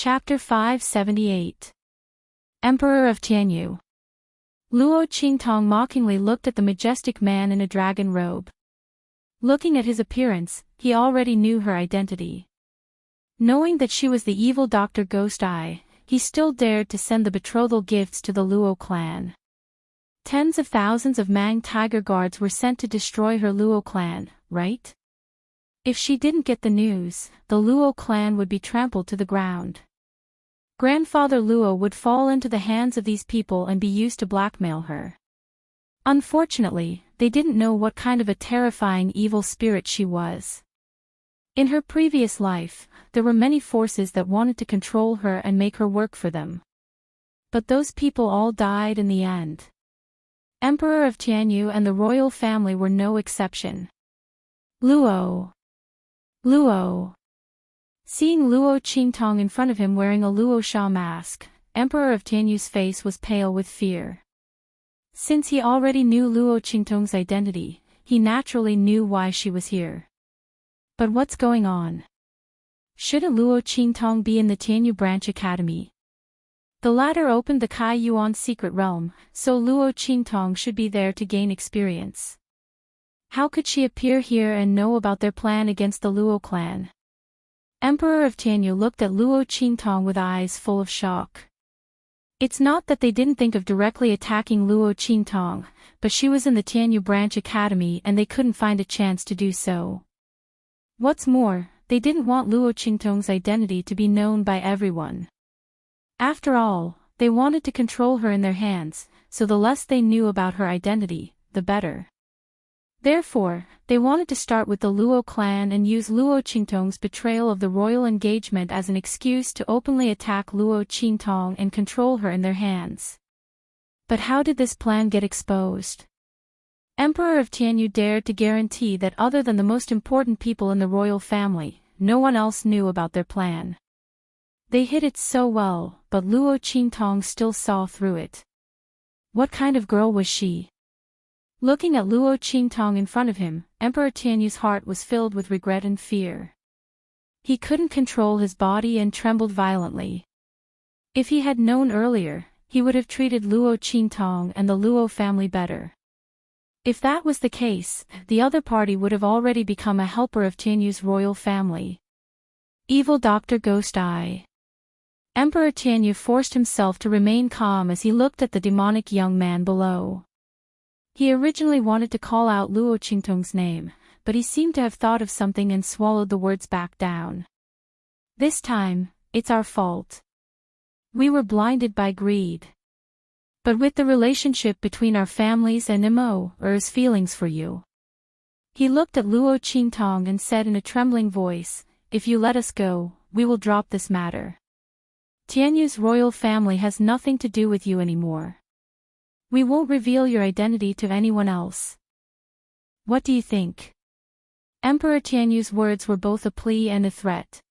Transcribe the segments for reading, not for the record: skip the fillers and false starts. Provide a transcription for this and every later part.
Chapter 578. Emperor of Tianyu. Luo Qingtong mockingly looked at the majestic man in a dragon robe. Looking at his appearance, he already knew her identity. Knowing that she was the evil Dr. Ghost Eye, he still dared to send the betrothal gifts to the Luo clan. Tens of thousands of Mang Tiger Guards were sent to destroy her Luo clan, right? If she didn't get the news, the Luo clan would be trampled to the ground. Grandfather Luo would fall into the hands of these people and be used to blackmail her. Unfortunately, they didn't know what kind of a terrifying evil spirit she was. In her previous life, there were many forces that wanted to control her and make her work for them. But those people all died in the end. Emperor of Tianyu and the royal family were no exception. Luo. Seeing Luo Qingtong in front of him wearing a Luo Sha mask, Emperor of Tianyu's face was pale with fear. Since he already knew Luo Qingtong's identity, he naturally knew why she was here. But what's going on? Shouldn't Luo Qingtong be in the Tianyu Branch Academy? The latter opened the Kai Yuan secret realm, so Luo Qingtong should be there to gain experience. How could she appear here and know about their plan against the Luo clan? Emperor of Tianyu looked at Luo Qingtong with eyes full of shock. It's not that they didn't think of directly attacking Luo Qingtong, but she was in the Tianyu Branch Academy and they couldn't find a chance to do so. What's more, they didn't want Luo Qingtong's identity to be known by everyone. After all, they wanted to control her in their hands, so the less they knew about her identity, the better. Therefore, they wanted to start with the Luo clan and use Luo Qingtong's betrayal of the royal engagement as an excuse to openly attack Luo Qingtong and control her in their hands. But how did this plan get exposed? Emperor of Tianyu dared to guarantee that other than the most important people in the royal family, no one else knew about their plan. They hid it so well, but Luo Qingtong still saw through it. What kind of girl was she? Looking at Luo Qingtong in front of him, Emperor Tianyu's heart was filled with regret and fear. He couldn't control his body and trembled violently. If he had known earlier, he would have treated Luo Qingtong and the Luo family better. If that was the case, the other party would have already become a helper of Tianyu's royal family. Evil Dr. Ghost Eye. Emperor Tianyu forced himself to remain calm as he looked at the demonic young man below. He originally wanted to call out Luo Qingtong's name, but he seemed to have thought of something and swallowed the words back down. This time, it's our fault. We were blinded by greed. But with the relationship between our families and Mo's feelings for you. He looked at Luo Qingtong and said in a trembling voice, "If you let us go, we will drop this matter. Tianyu's royal family has nothing to do with you anymore. We won't reveal your identity to anyone else. What do you think?" Emperor Tianyu's words were both a plea and a threat.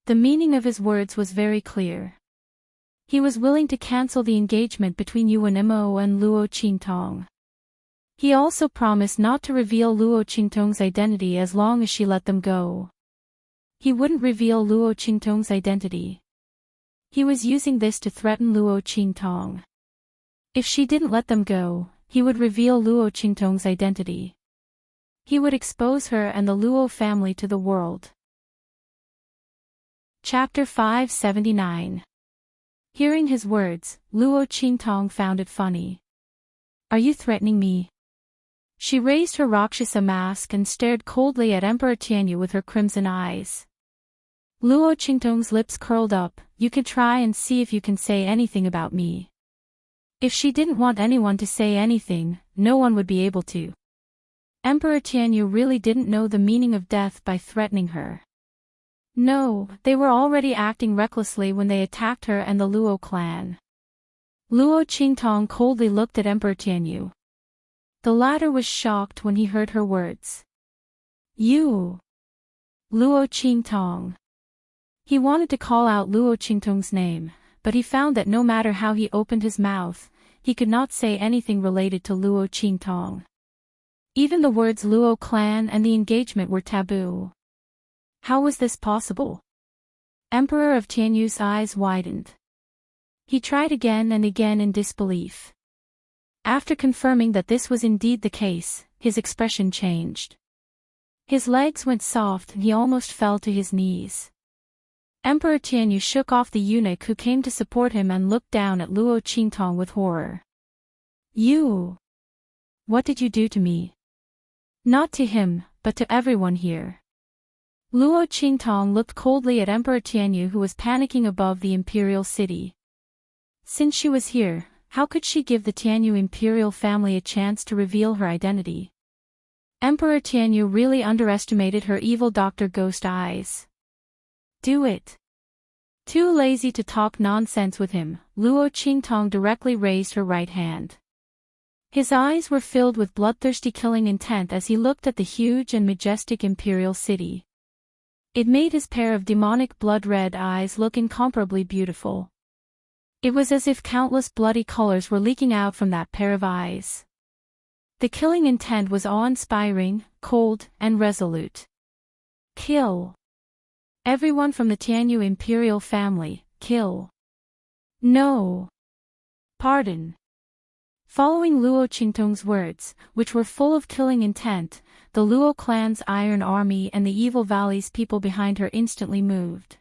The meaning of his words was very clear. He was willing to cancel the engagement between Yuan Mo and Luo Qingtong. He also promised not to reveal Luo Qingtong's identity as long as she let them go. He wouldn't reveal Luo Qingtong's identity. He was using this to threaten Luo Qingtong. If she didn't let them go, he would reveal Luo Qingtong's identity. He would expose her and the Luo family to the world. Chapter 579. Hearing his words, Luo Qingtong found it funny. "Are you threatening me?" She raised her Rakshasa mask and stared coldly at Emperor Tianyu with her crimson eyes. Luo Qingtong's lips curled up. "You can try and see if you can say anything about me." If she didn't want anyone to say anything, no one would be able to. Emperor Tianyu really didn't know the meaning of death by threatening her. No, they were already acting recklessly when they attacked her and the Luo clan. Luo Qingtong coldly looked at Emperor Tianyu. The latter was shocked when he heard her words. "You!" Luo Qingtong. He wanted to call out Luo Qingtong's name, but he found that no matter how he opened his mouth, he could not say anything related to Luo Qingtong. Even the words Luo clan and the engagement were taboo. How was this possible? Emperor of Tianyu's eyes widened. He tried again and again in disbelief. After confirming that this was indeed the case, his expression changed. His legs went soft and he almost fell to his knees. Emperor Tianyu shook off the eunuch who came to support him and looked down at Luo Qingtong with horror. "You! What did you do to me?" "Not to him, but to everyone here." Luo Qingtong looked coldly at Emperor Tianyu who was panicking above the imperial city. Since she was here, how could she give the Tianyu imperial family a chance to reveal her identity? Emperor Tianyu really underestimated her evil Dr. Ghost eyes. "Do it." Too lazy to talk nonsense with him, Luo Qingtong directly raised her right hand. His eyes were filled with bloodthirsty killing intent as he looked at the huge and majestic imperial city. It made his pair of demonic blood-red eyes look incomparably beautiful. It was as if countless bloody colors were leaking out from that pair of eyes. The killing intent was awe-inspiring, cold, and resolute. "Kill. Everyone from the Tianyu imperial family, kill." "No. Pardon." Following Luo Qingtong's words, which were full of killing intent, the Luo clan's iron army and the Evil Valley's people behind her instantly moved.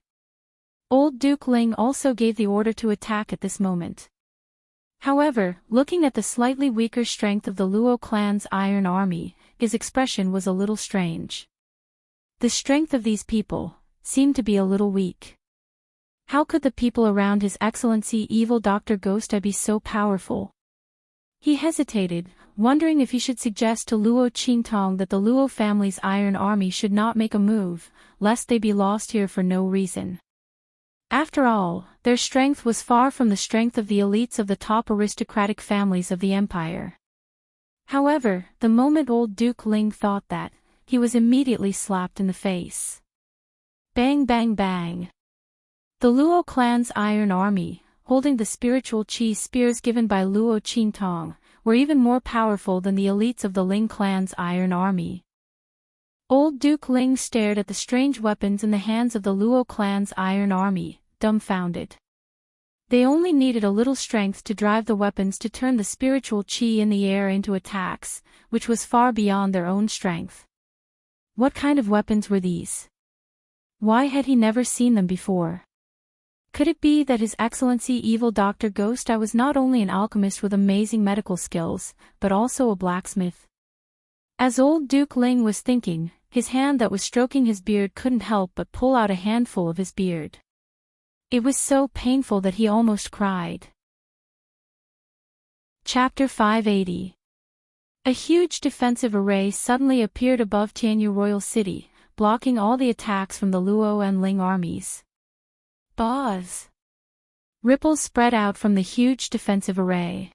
Old Duke Ling also gave the order to attack at this moment. However, looking at the slightly weaker strength of the Luo clan's iron army, his expression was a little strange. The strength of these people seemed to be a little weak. How could the people around His Excellency Evil Dr. Ghosta be so powerful? He hesitated, wondering if he should suggest to Luo Qingtong that the Luo family's iron army should not make a move, lest they be lost here for no reason. After all, their strength was far from the strength of the elites of the top aristocratic families of the empire. However, the moment old Duke Ling thought that, he was immediately slapped in the face. Bang bang bang. The Luo clan's iron army, holding the spiritual chi spears given by Luo Qingtong, were even more powerful than the elites of the Ling clan's iron army. Old Duke Ling stared at the strange weapons in the hands of the Luo clan's iron army, dumbfounded. They only needed a little strength to drive the weapons to turn the spiritual chi in the air into attacks, which was far beyond their own strength. What kind of weapons were these? Why had he never seen them before? Could it be that His Excellency Evil Dr. Ghosta was not only an alchemist with amazing medical skills, but also a blacksmith? As old Duke Ling was thinking, his hand that was stroking his beard couldn't help but pull out a handful of his beard. It was so painful that he almost cried. Chapter 580. A huge defensive array suddenly appeared above Tianyu Royal City, blocking all the attacks from the Luo and Ling armies. Buzz! Ripples spread out from the huge defensive array.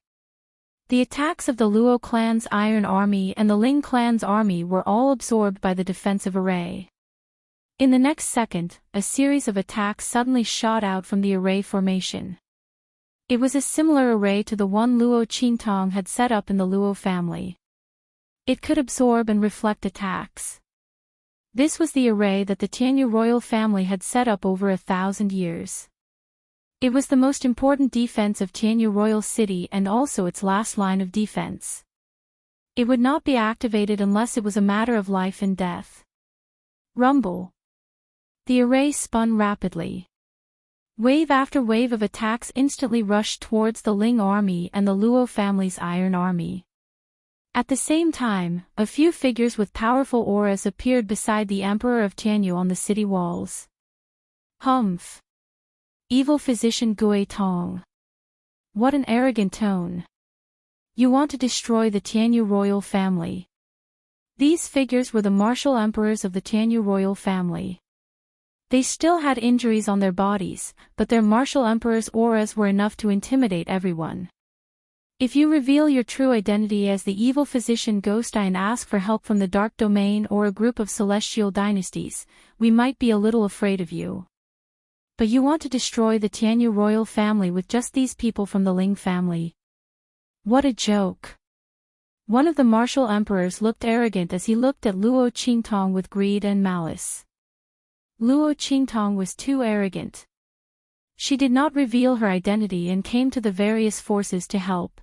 The attacks of the Luo clan's iron army and the Ling clan's army were all absorbed by the defensive array. In the next second, a series of attacks suddenly shot out from the array formation. It was a similar array to the one Luo Qingtong had set up in the Luo family. It could absorb and reflect attacks. This was the array that the Tianyu royal family had set up over 1,000 years. It was the most important defense of Tianyu Royal City and also its last line of defense. It would not be activated unless it was a matter of life and death. Rumble. The array spun rapidly. Wave after wave of attacks instantly rushed towards the Ling army and the Luo family's iron army. At the same time, a few figures with powerful auras appeared beside the Emperor of Tianyu on the city walls. Humph! Evil physician Gui Tong. What an arrogant tone. You want to destroy the Tianyu royal family. These figures were the martial emperors of the Tianyu royal family. They still had injuries on their bodies, but their martial emperor's auras were enough to intimidate everyone. If you reveal your true identity as the evil physician Ghost and ask for help from the Dark Domain or a group of celestial dynasties, we might be a little afraid of you. But you want to destroy the Tianyu royal family with just these people from the Ling family. What a joke. One of the martial emperors looked arrogant as he looked at Luo Qingtong with greed and malice. Luo Qingtong was too arrogant. She did not reveal her identity and came to the various forces to help.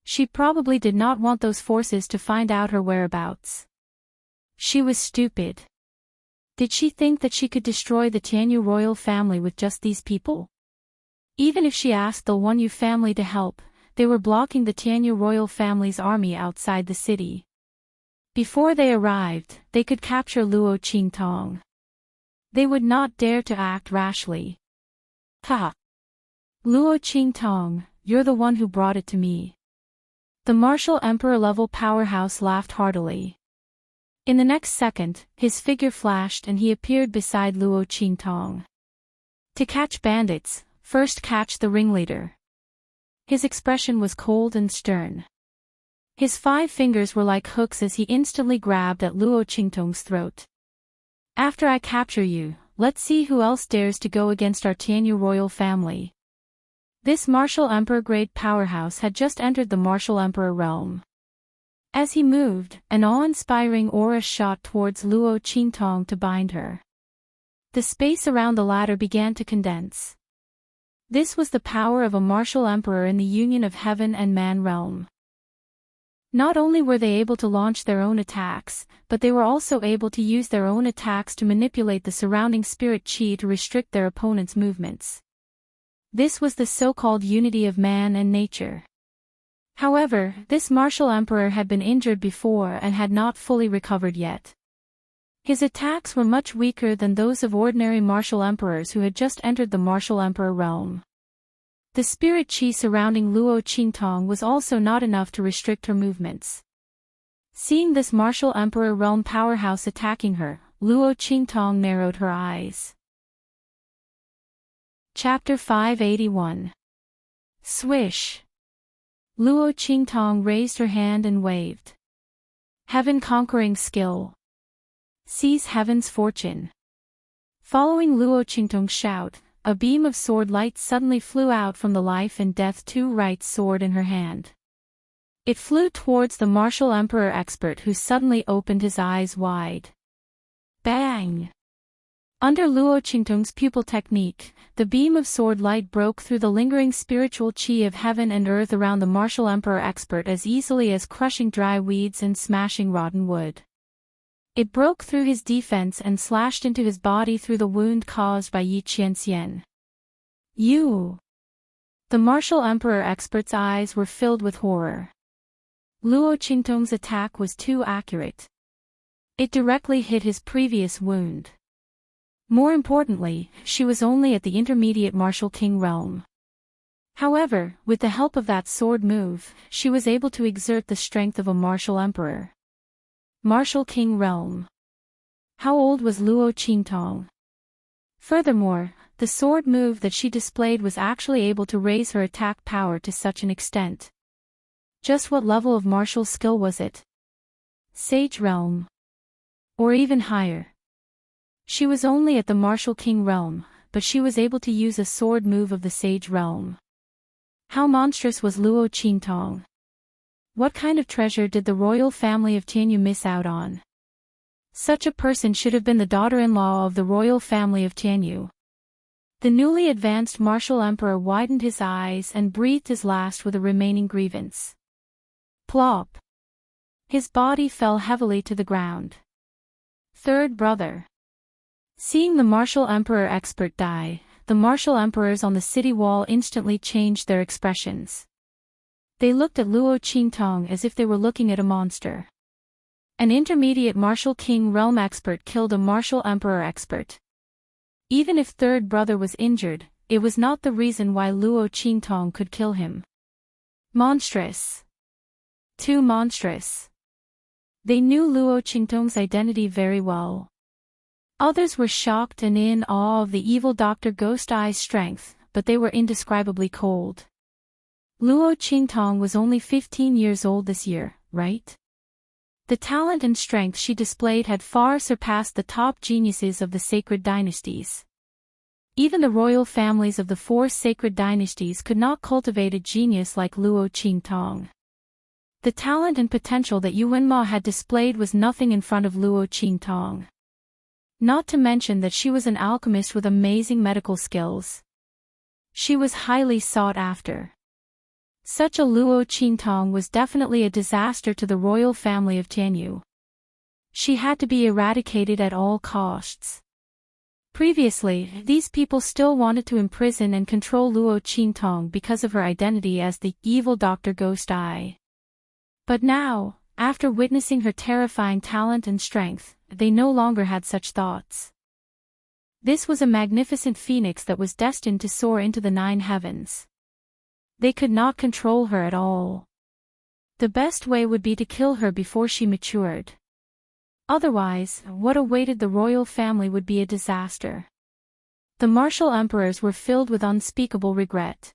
She probably did not want those forces to find out her whereabouts. She was stupid. Did she think that she could destroy the Tianyu royal family with just these people? Even if she asked the Wanyu family to help, they were blocking the Tianyu royal family's army outside the city. Before they arrived, they could capture Luo Qingtong. They would not dare to act rashly. Ha! Luo Qingtong, you're the one who brought it to me. The martial emperor-level powerhouse laughed heartily. In the next second, his figure flashed and he appeared beside Luo Qingtong. To catch bandits, first catch the ringleader. His expression was cold and stern. His 5 fingers were like hooks as he instantly grabbed at Luo Qingtong's throat. After I capture you, let's see who else dares to go against our Tianyu royal family. This martial emperor-grade powerhouse had just entered the martial emperor realm. As he moved, an awe-inspiring aura shot towards Luo Qingtong to bind her. The space around the latter began to condense. This was the power of a martial emperor in the union of heaven and man realm. Not only were they able to launch their own attacks, but they were also able to use their own attacks to manipulate the surrounding spirit chi to restrict their opponent's movements. This was the so-called unity of man and nature. However, this martial emperor had been injured before and had not fully recovered yet. His attacks were much weaker than those of ordinary martial emperors who had just entered the martial emperor realm. The spirit chi surrounding Luo Qingtong was also not enough to restrict her movements. Seeing this martial emperor realm powerhouse attacking her, Luo Qingtong narrowed her eyes. Chapter 581. Swish. Luo Qingtong raised her hand and waved. Heaven-conquering skill. Seize heaven's fortune. Following Luo Qingtong's shout, a beam of sword light suddenly flew out from the life and death right sword in her hand. It flew towards the martial emperor expert who suddenly opened his eyes wide. Bang! Under Luo Qingtong's pupil technique, the beam of sword light broke through the lingering spiritual chi of heaven and earth around the martial emperor expert as easily as crushing dry weeds and smashing rotten wood. It broke through his defense and slashed into his body through the wound caused by Yi Qianxian. You! The martial emperor expert's eyes were filled with horror. Luo Qingtong's attack was too accurate. It directly hit his previous wound. More importantly, she was only at the intermediate martial king realm. However, with the help of that sword move, she was able to exert the strength of a martial emperor. Martial king realm. How old was Luo Qingtong? Furthermore, the sword move that she displayed was actually able to raise her attack power to such an extent. Just what level of martial skill was it? Sage realm. Or even higher. She was only at the martial king realm, but she was able to use a sword move of the sage realm. How monstrous was Luo Qingtong? What kind of treasure did the royal family of Tianyu miss out on? Such a person should have been the daughter-in-law of the royal family of Tianyu. The newly advanced martial emperor widened his eyes and breathed his last with a remaining grievance. Plop! His body fell heavily to the ground. Third brother. Seeing the martial emperor expert die, the martial emperors on the city wall instantly changed their expressions. They looked at Luo Qingtong as if they were looking at a monster. An intermediate martial king realm expert killed a martial emperor expert. Even if third brother was injured, it was not the reason why Luo Qingtong could kill him. Monstrous. Too monstrous. They knew Luo Qingtong's identity very well. Others were shocked and in awe of the evil Dr. Ghost Eye's strength, but they were indescribably cold. Luo Qingtong was only 15 years old this year, right? The talent and strength she displayed had far surpassed the top geniuses of the sacred dynasties. Even the royal families of the 4 sacred dynasties could not cultivate a genius like Luo Qingtong. The talent and potential that Yuanma had displayed was nothing in front of Luo Qingtong. Not to mention that she was an alchemist with amazing medical skills. She was highly sought after. Such a Luo Qingtong was definitely a disaster to the royal family of Tianyu. She had to be eradicated at all costs. Previously, these people still wanted to imprison and control Luo Qingtong because of her identity as the evil Dr. Ghost Eye. But now, after witnessing her terrifying talent and strength, they no longer had such thoughts. This was a magnificent phoenix that was destined to soar into the 9 heavens. They could not control her at all. The best way would be to kill her before she matured. Otherwise, what awaited the royal family would be a disaster. The martial emperors were filled with unspeakable regret.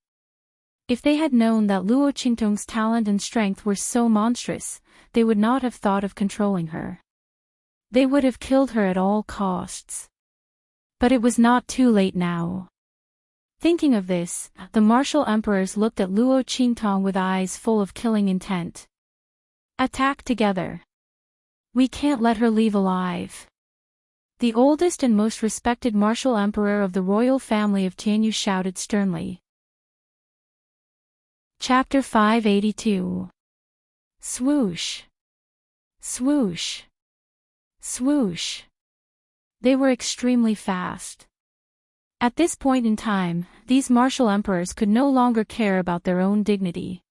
If they had known that Luo Qingtong's talent and strength were so monstrous, they would not have thought of controlling her. They would have killed her at all costs. But it was not too late now. Thinking of this, the martial emperors looked at Luo Qingtong with eyes full of killing intent. Attack together. We can't let her leave alive. The oldest and most respected martial emperor of the royal family of Tianyu shouted sternly. Chapter 582. Swoosh. Swoosh. Swoosh. They were extremely fast. At this point in time, these martial emperors could no longer care about their own dignity.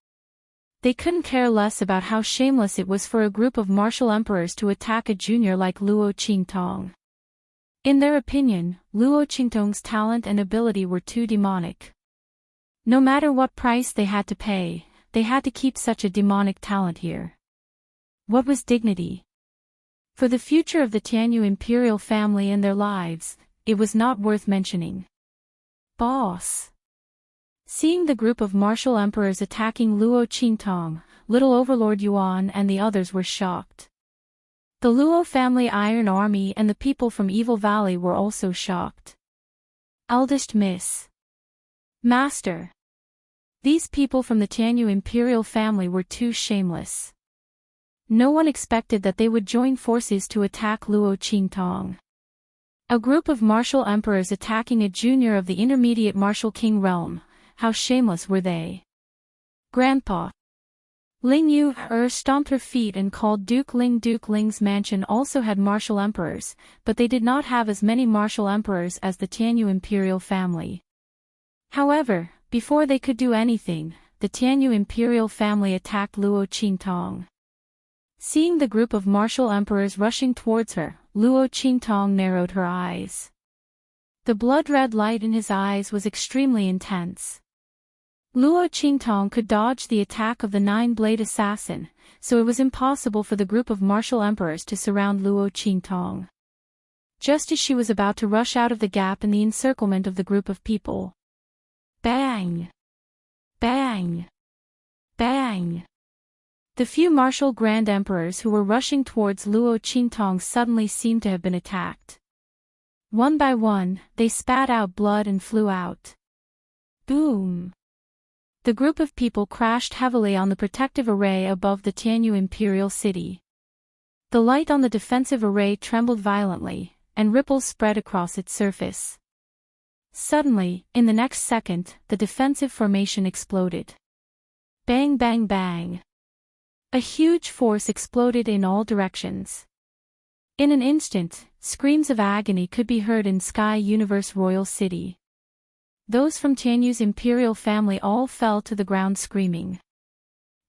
They couldn't care less about how shameless it was for a group of martial emperors to attack a junior like Luo Qingtong. In their opinion, Luo Qingtong's talent and ability were too demonic. No matter what price they had to pay, they had to keep such a demonic talent here. What was dignity? For the future of the Tianyu imperial family and their lives, it was not worth mentioning. Boss. Seeing the group of martial emperors attacking Luo Qingtong, little overlord Yuan and the others were shocked. The Luo family Iron Army and the people from Evil Valley were also shocked. Eldest Miss. Master. These people from the Tianyu imperial family were too shameless. No one expected that they would join forces to attack Luo Qingtong. A group of martial emperors attacking a junior of the intermediate martial king realm, how shameless were they? Grandpa. Ling Yu stomped her feet and called Duke Ling. Duke Ling's mansion also had martial emperors, but they did not have as many martial emperors as the Tianyu imperial family. However, before they could do anything, the Tianyu imperial family attacked Luo Qingtong. Seeing the group of martial emperors rushing towards her, Luo Qingtong narrowed her eyes. The blood-red light in his eyes was extremely intense. Luo Qingtong could dodge the attack of the 9-blade assassin, so it was impossible for the group of martial emperors to surround Luo Qingtong. Just as she was about to rush out of the gap in the encirclement of the group of people. Bang! Bang! Bang! The few martial grand emperors who were rushing towards Luo Qingtong suddenly seemed to have been attacked. One by one, they spat out blood and flew out. Boom! The group of people crashed heavily on the protective array above the Tianyu imperial city. The light on the defensive array trembled violently, and ripples spread across its surface. Suddenly, in the next second, the defensive formation exploded. Bang bang bang! A huge force exploded in all directions. In an instant, screams of agony could be heard in Sky Universe Royal City. Those from Tianyu's imperial family all fell to the ground screaming.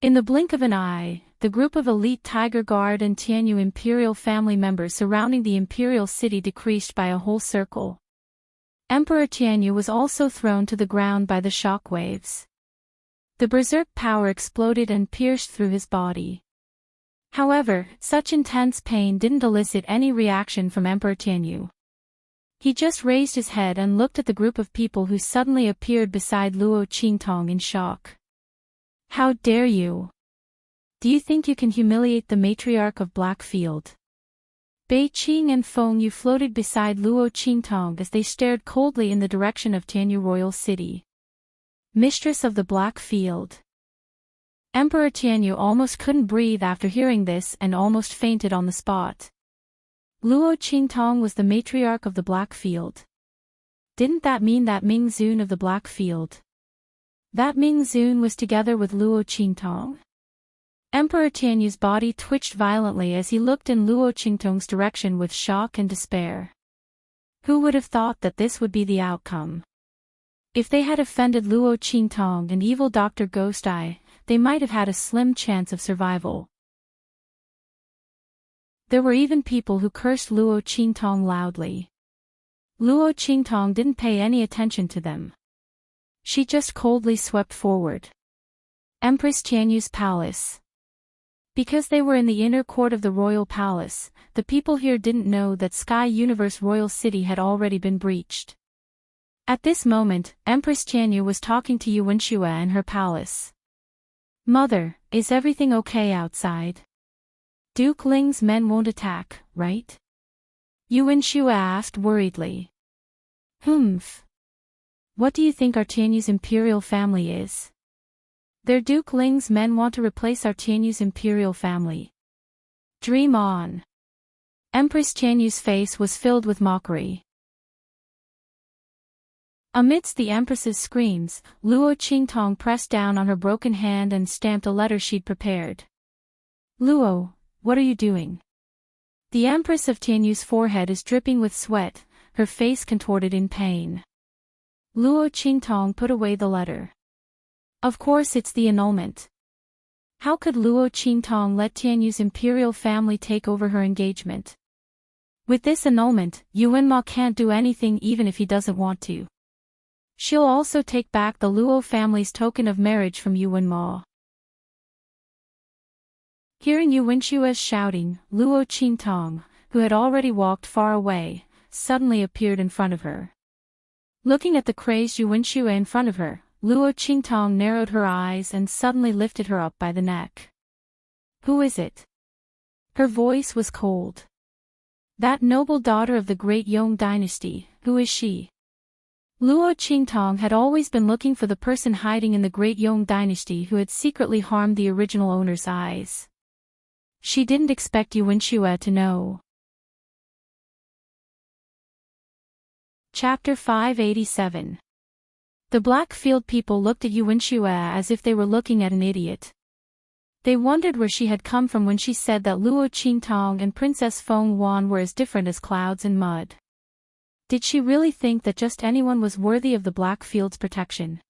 In the blink of an eye, the group of elite Tiger Guard and Tianyu imperial family members surrounding the imperial city decreased by a whole circle. Emperor Tianyu was also thrown to the ground by the shock waves. The berserk power exploded and pierced through his body. However, such intense pain didn't elicit any reaction from Emperor Tianyu. He just raised his head and looked at the group of people who suddenly appeared beside Luo Qingtong in shock. How dare you? Do you think you can humiliate the matriarch of Blackfield? Bei Qing and Feng Yu floated beside Luo Qingtong as they stared coldly in the direction of Tianyu Royal City. Mistress of the Black Field. Emperor Tianyu almost couldn't breathe after hearing this and almost fainted on the spot. Luo Qingtong was the matriarch of the Black Field. Didn't that mean that Ming Zun of the Black Field? That Ming Zun was together with Luo Qingtong? Emperor Tianyu's body twitched violently as he looked in Luo Qingtong's direction with shock and despair. Who would have thought that this would be the outcome? If they had offended Luo Qingtong and evil Dr. Ghost Eye, they might have had a slim chance of survival. There were even people who cursed Luo Qingtong loudly. Luo Qingtong didn't pay any attention to them. She just coldly swept forward. Empress Tianyu's palace. Because they were in the inner court of the royal palace, the people here didn't know that Sky Universe Royal City had already been breached. At this moment, Empress Tianyu was talking to Yuan Shue in her palace. Mother, is everything okay outside? Duke Ling's men won't attack, right? Yuan Shue asked worriedly. Humph. What do you think our Tianyu's imperial family is? Their Duke Ling's men want to replace our Tianyu's imperial family. Dream on. Empress Tianyu's face was filled with mockery. Amidst the Empress's screams, Luo Qingtong pressed down on her broken hand and stamped a letter she'd prepared. Luo, what are you doing? The Empress of Tianyu's forehead is dripping with sweat, her face contorted in pain. Luo Qingtong put away the letter. Of course it's the annulment. How could Luo Qingtong let Tianyu's imperial family take over her engagement? With this annulment, Yuan Ma can't do anything even if he doesn't want to. She'll also take back the Luo family's token of marriage from Yuan Ma. Hearing Yuan Shue's shouting, Luo Qingtong, who had already walked far away, suddenly appeared in front of her. Looking at the crazed Yuan Shue in front of her, Luo Qingtong narrowed her eyes and suddenly lifted her up by the neck. Who is it? Her voice was cold. That noble daughter of the great Yong dynasty, who is she? Luo Qingtong had always been looking for the person hiding in the great Yong dynasty who had secretly harmed the original owner's eyes. She didn't expect Yuan Shue to know. Chapter 587. The Blackfield people looked at Yuan Shue as if they were looking at an idiot. They wondered where she had come from when she said that Luo Qingtong and Princess Feng Wan were as different as clouds and mud. Did she really think that just anyone was worthy of the Blackfield's protection?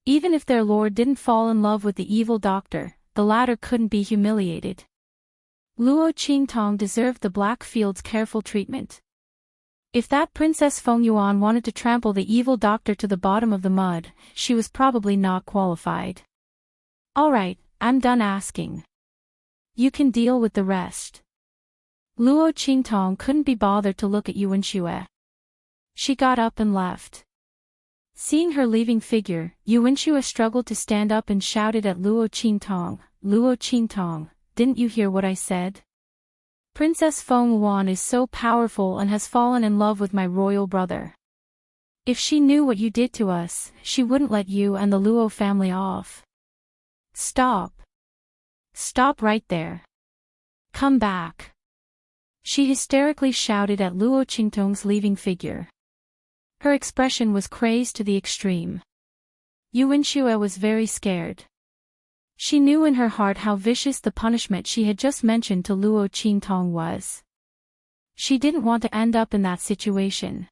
Even if their lord didn't fall in love with the evil doctor, the latter couldn't be humiliated. Luo Qingtong deserved the Blackfield's careful treatment. If that Princess Feng Yuan wanted to trample the evil doctor to the bottom of the mud, she was probably not qualified. Alright, I'm done asking. You can deal with the rest. Luo Qingtong couldn't be bothered to look at Yuan Shue. She got up and left. Seeing her leaving figure, Yuan Shue struggled to stand up and shouted at Luo Qingtong, didn't you hear what I said? Princess Feng Wan is so powerful and has fallen in love with my royal brother. If she knew what you did to us, she wouldn't let you and the Luo family off. Stop. Stop right there. Come back. She hysterically shouted at Luo Qingtong's leaving figure. Her expression was crazed to the extreme. Yuan Shue was very scared. She knew in her heart how vicious the punishment she had just mentioned to Luo Qingtong was. She didn't want to end up in that situation.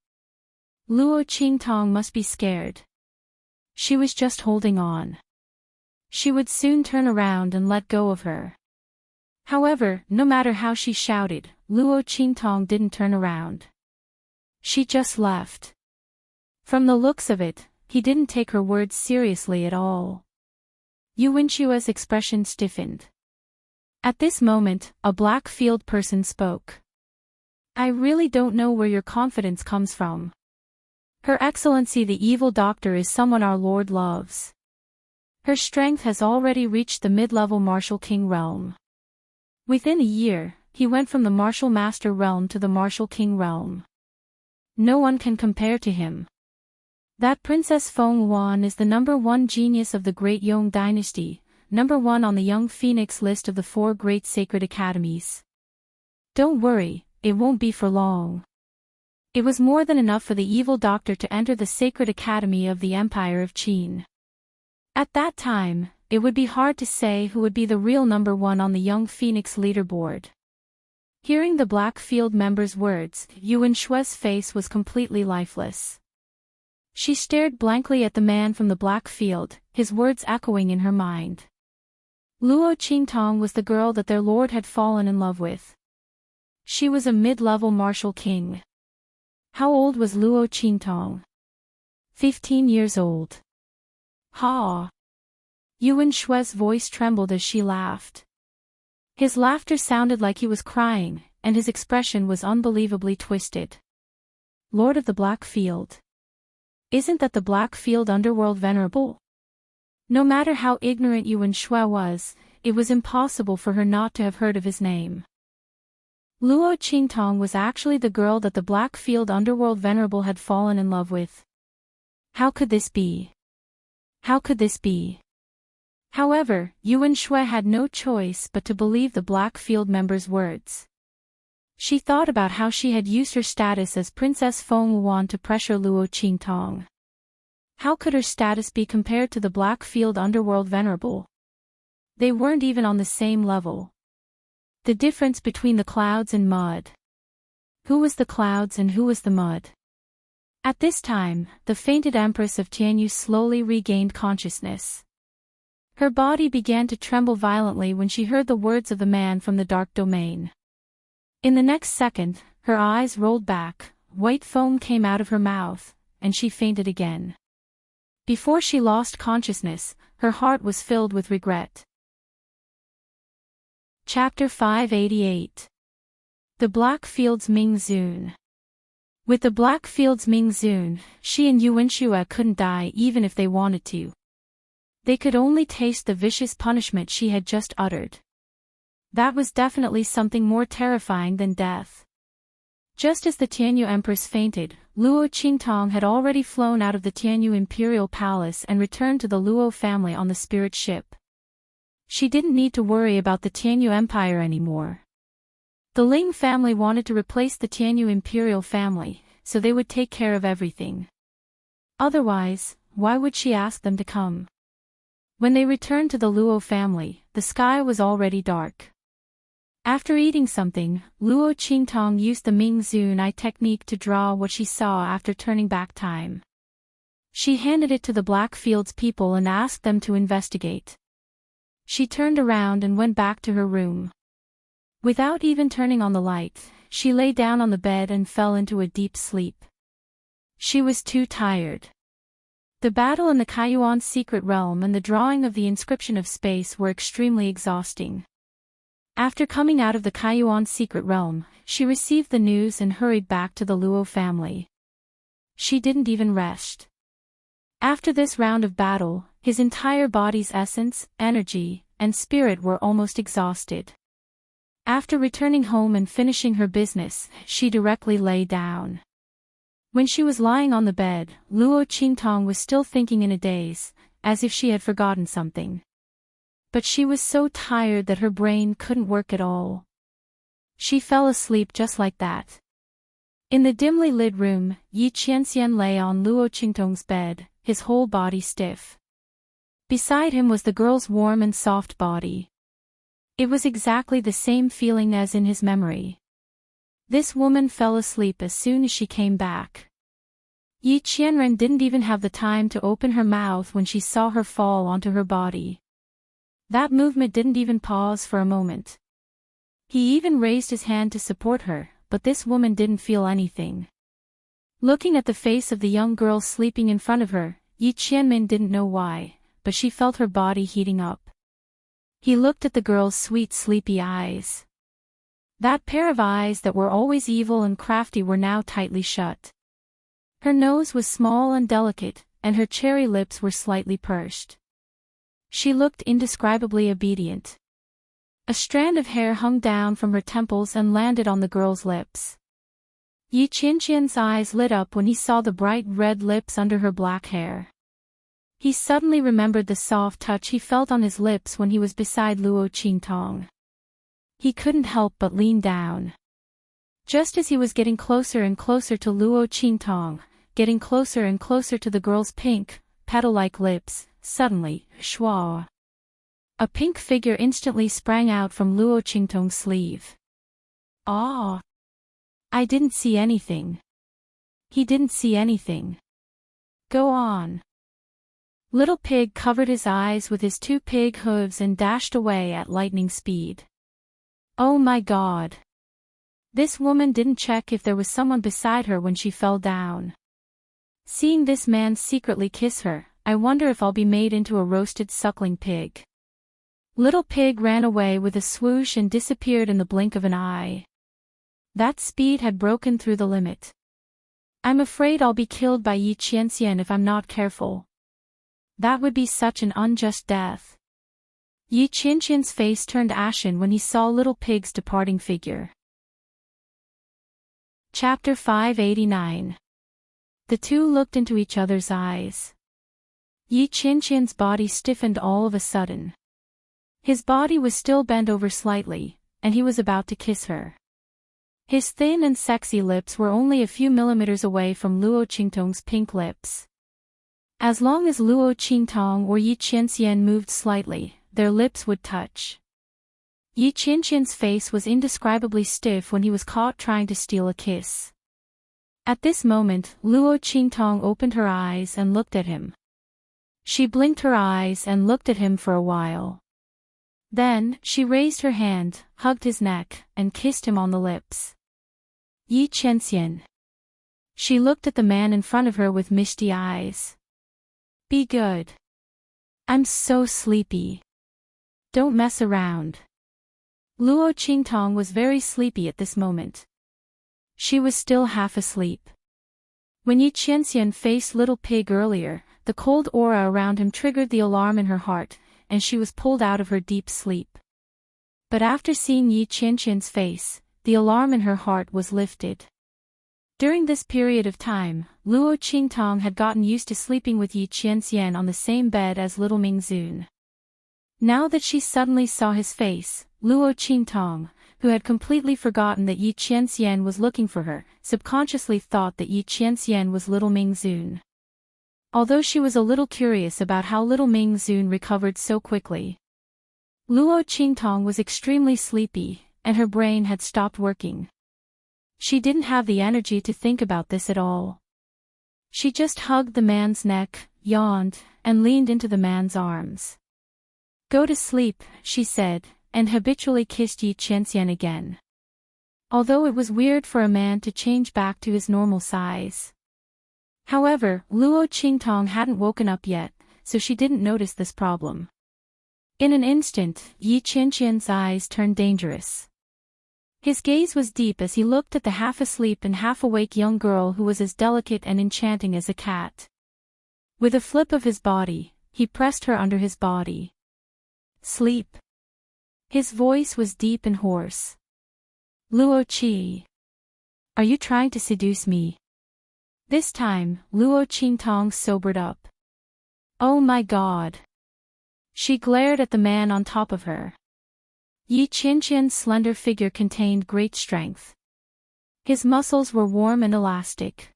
Luo Qingtong must be scared. She was just holding on. She would soon turn around and let go of her. However, no matter how she shouted, Luo Qingtong didn't turn around. She just left. From the looks of it, he didn't take her words seriously at all. Yuan Shue's expression stiffened. At this moment, a Blackfield person spoke. I really don't know where your confidence comes from. Her Excellency the Evil Doctor is someone our Lord loves. Her strength has already reached the mid-level Martial King realm. Within a year, he went from the Martial Master realm to the Martial King realm. No one can compare to him. That Princess Feng Wan is the #1 genius of the Great Yong dynasty, #1 on the Young Phoenix list of the 4 great sacred academies. Don't worry, it won't be for long. It was more than enough for the evil doctor to enter the sacred academy of the Empire of Qin. At that time, it would be hard to say who would be the real number one on the Young Phoenix leaderboard. Hearing the Black Field member's words, Yuan Shue's face was completely lifeless. She stared blankly at the man from the Black Field, his words echoing in her mind. Luo Qingtong was the girl that their lord had fallen in love with. She was a mid-level martial king. How old was Luo Qingtong? 15 years old. Ha! Yuan Shue's voice trembled as she laughed. His laughter sounded like he was crying, and his expression was unbelievably twisted. Lord of the Black Field. Isn't that the Black Field underworld venerable? No matter how ignorant Yuan Shui was, it was impossible for her not to have heard of his name. Luo Qingtong was actually the girl that the Black Field underworld venerable had fallen in love with. How could this be? How could this be? However, Yuan Shui had no choice but to believe the Black Field member's words. She thought about how she had used her status as Princess Feng Wuan to pressure Luo Qingtong. How could her status be compared to the Black Field underworld venerable? They weren't even on the same level. The difference between the clouds and mud. Who was the clouds and who was the mud? At this time, the fainted Empress of Tianyu slowly regained consciousness. Her body began to tremble violently when she heard the words of the man from the dark domain. In the next second, her eyes rolled back, white foam came out of her mouth, and she fainted again. Before she lost consciousness, her heart was filled with regret. Chapter 588. The Black Field's Ming Zun. With the Black Field's Ming Zun, she and Yuan Shui couldn't die even if they wanted to. They could only taste the vicious punishment she had just uttered. That was definitely something more terrifying than death. Just as the Tianyu Empress fainted, Luo Qingtong had already flown out of the Tianyu Imperial Palace and returned to the Luo family on the spirit ship. She didn't need to worry about the Tianyu Empire anymore. The Ling family wanted to replace the Tianyu Imperial family, so they would take care of everything. Otherwise, why would she ask them to come? When they returned to the Luo family, the sky was already dark. After eating something, Luo Qingtong used the Ming Zun eye technique to draw what she saw after turning back time. She handed it to the Black Fields people and asked them to investigate. She turned around and went back to her room. Without even turning on the light, she lay down on the bed and fell into a deep sleep. She was too tired. The battle in the Kaiyuan secret realm and the drawing of the inscription of space were extremely exhausting. After coming out of the Kaiyuan secret realm, she received the news and hurried back to the Luo family. She didn't even rest. After this round of battle, his entire body's essence, energy, and spirit were almost exhausted. After returning home and finishing her business, she directly lay down. When she was lying on the bed, Luo Qingtong was still thinking in a daze, as if she had forgotten something. But she was so tired that her brain couldn't work at all. She fell asleep just like that. In the dimly lit room, Yi Qianxian lay on Luo Qingtong's bed, his whole body stiff. Beside him was the girl's warm and soft body. It was exactly the same feeling as in his memory. This woman fell asleep as soon as she came back. Yi Qianren didn't even have the time to open her mouth when she saw her fall onto her body. That movement didn't even pause for a moment. He even raised his hand to support her, but this woman didn't feel anything. Looking at the face of the young girl sleeping in front of her, Yi Qianmin didn't know why, but she felt her body heating up. He looked at the girl's sweet sleepy eyes. That pair of eyes that were always evil and crafty were now tightly shut. Her nose was small and delicate, and her cherry lips were slightly pursed. She looked indescribably obedient. A strand of hair hung down from her temples and landed on the girl's lips. Yi Qianqian's eyes lit up when he saw the bright red lips under her black hair. He suddenly remembered the soft touch he felt on his lips when he was beside Luo Qingtong. He couldn't help but lean down. Just as he was getting closer and closer to Luo Qingtong, getting closer and closer to the girl's pink, petal-like lips, suddenly, shwa! A pink figure instantly sprang out from Luo Qingtong's sleeve. Ah! I didn't see anything. He didn't see anything. Go on. Little Pig covered his eyes with his 2 pig hooves and dashed away at lightning speed. Oh my God! This woman didn't check if there was someone beside her when she fell down. Seeing this man secretly kiss her, I wonder if I'll be made into a roasted suckling pig. Little Pig ran away with a swoosh and disappeared in the blink of an eye. That speed had broken through the limit. I'm afraid I'll be killed by Yi Qianxian if I'm not careful. That would be such an unjust death. Yi Qianxian's face turned ashen when he saw Little Pig's departing figure. Chapter 589. The two looked into each other's eyes. Yi Qianxian's body stiffened all of a sudden. His body was still bent over slightly, and he was about to kiss her. His thin and sexy lips were only a few millimeters away from Luo Qingtong's pink lips. As long as Luo Qingtong or Yi Qianxian moved slightly, their lips would touch. Yi Qianxian's face was indescribably stiff when he was caught trying to steal a kiss. At this moment, Luo Qingtong opened her eyes and looked at him. She blinked her eyes and looked at him for a while. Then, she raised her hand, hugged his neck, and kissed him on the lips. Yi Qianxian. She looked at the man in front of her with misty eyes. Be good. I'm so sleepy. Don't mess around. Luo Qingtong was very sleepy at this moment. She was still half asleep. When Yi Qianxian faced Little Pig earlier, the cold aura around him triggered the alarm in her heart, and she was pulled out of her deep sleep. But after seeing Yi Qianxian's face, the alarm in her heart was lifted. During this period of time, Luo Qingtong had gotten used to sleeping with Yi Qianxian on the same bed as little Mingzun. Now that she suddenly saw his face, Luo Qingtong, who had completely forgotten that Yi Qianxian was looking for her, subconsciously thought that Yi Qianxian was little Mingzun. Although she was a little curious about how little Mingzun recovered so quickly. Luo Qingtong was extremely sleepy, and her brain had stopped working. She didn't have the energy to think about this at all. She just hugged the man's neck, yawned, and leaned into the man's arms. Go to sleep, she said, and habitually kissed Yi Qianxian again. Although it was weird for a man to change back to his normal size. However, Luo Qingtong hadn't woken up yet, so she didn't notice this problem. In an instant, Yi Qianxian's eyes turned dangerous. His gaze was deep as he looked at the half-asleep and half-awake young girl who was as delicate and enchanting as a cat. With a flip of his body, he pressed her under his body. Sleep. His voice was deep and hoarse. Luo Qi. Are you trying to seduce me? This time, Luo Qingtong sobered up. Oh my God. She glared at the man on top of her. Yi Qianxian's slender figure contained great strength. His muscles were warm and elastic.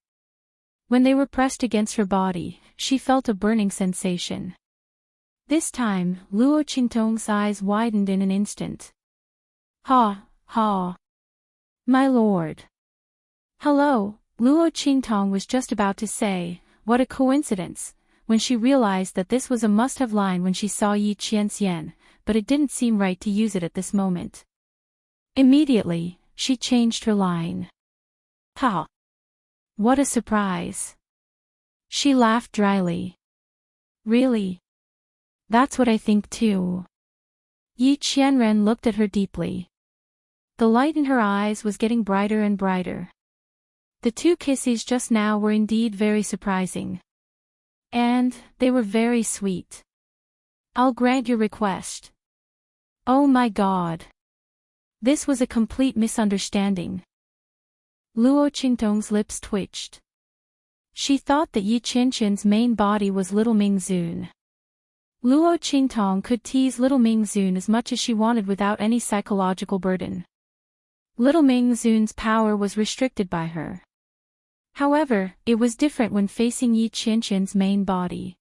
When they were pressed against her body, she felt a burning sensation. This time, Luo Qingtong's eyes widened in an instant. Ha, ha. My lord. Hello, Luo Qingtong was just about to say, what a coincidence, when she realized that this was a must-have line when she saw Yi Qianxian, but it didn't seem right to use it at this moment. Immediately, she changed her line. Ha! What a surprise! She laughed dryly. Really? That's what I think too. Yi Qianren looked at her deeply. The light in her eyes was getting brighter and brighter. The two kisses just now were indeed very surprising. And, they were very sweet. I'll grant your request. Oh my God. This was a complete misunderstanding. Luo Qingtong's lips twitched. She thought that Yi Qianxian's main body was little Mingzun. Luo Qingtong could tease little Mingzun as much as she wanted without any psychological burden. Little Ming Zun's power was restricted by her. However, it was different when facing Yi Qianqian's main body.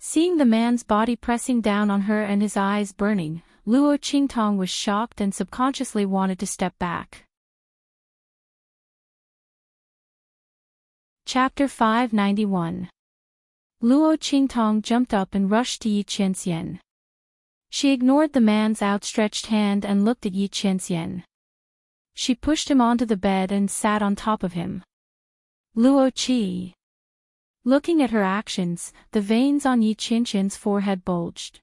Seeing the man's body pressing down on her and his eyes burning, Luo Qingtong was shocked and subconsciously wanted to step back. Chapter 591. Luo Qingtong jumped up and rushed to Yi Qianxian. She ignored the man's outstretched hand and looked at Yi Qianxian. She pushed him onto the bed and sat on top of him. Luo Qi. Looking at her actions, the veins on Yi Qianxian's forehead bulged.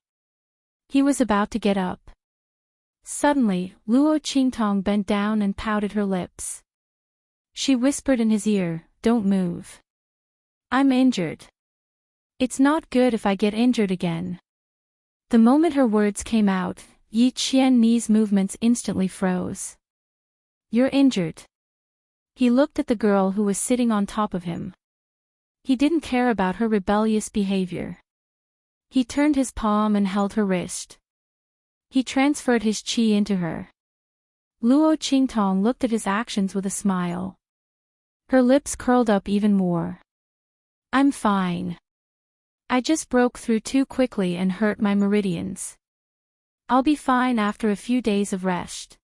He was about to get up. Suddenly, Luo Qingtong bent down and pouted her lips. She whispered in his ear, "Don't move. I'm injured. It's not good if I get injured again." The moment her words came out, Yi Qianni's movements instantly froze. "You're injured." He looked at the girl who was sitting on top of him. He didn't care about her rebellious behavior. He turned his palm and held her wrist. He transferred his qi into her. Luo Qingtong looked at his actions with a smile. Her lips curled up even more. "I'm fine. I just broke through too quickly and hurt my meridians. I'll be fine after a few days of rest."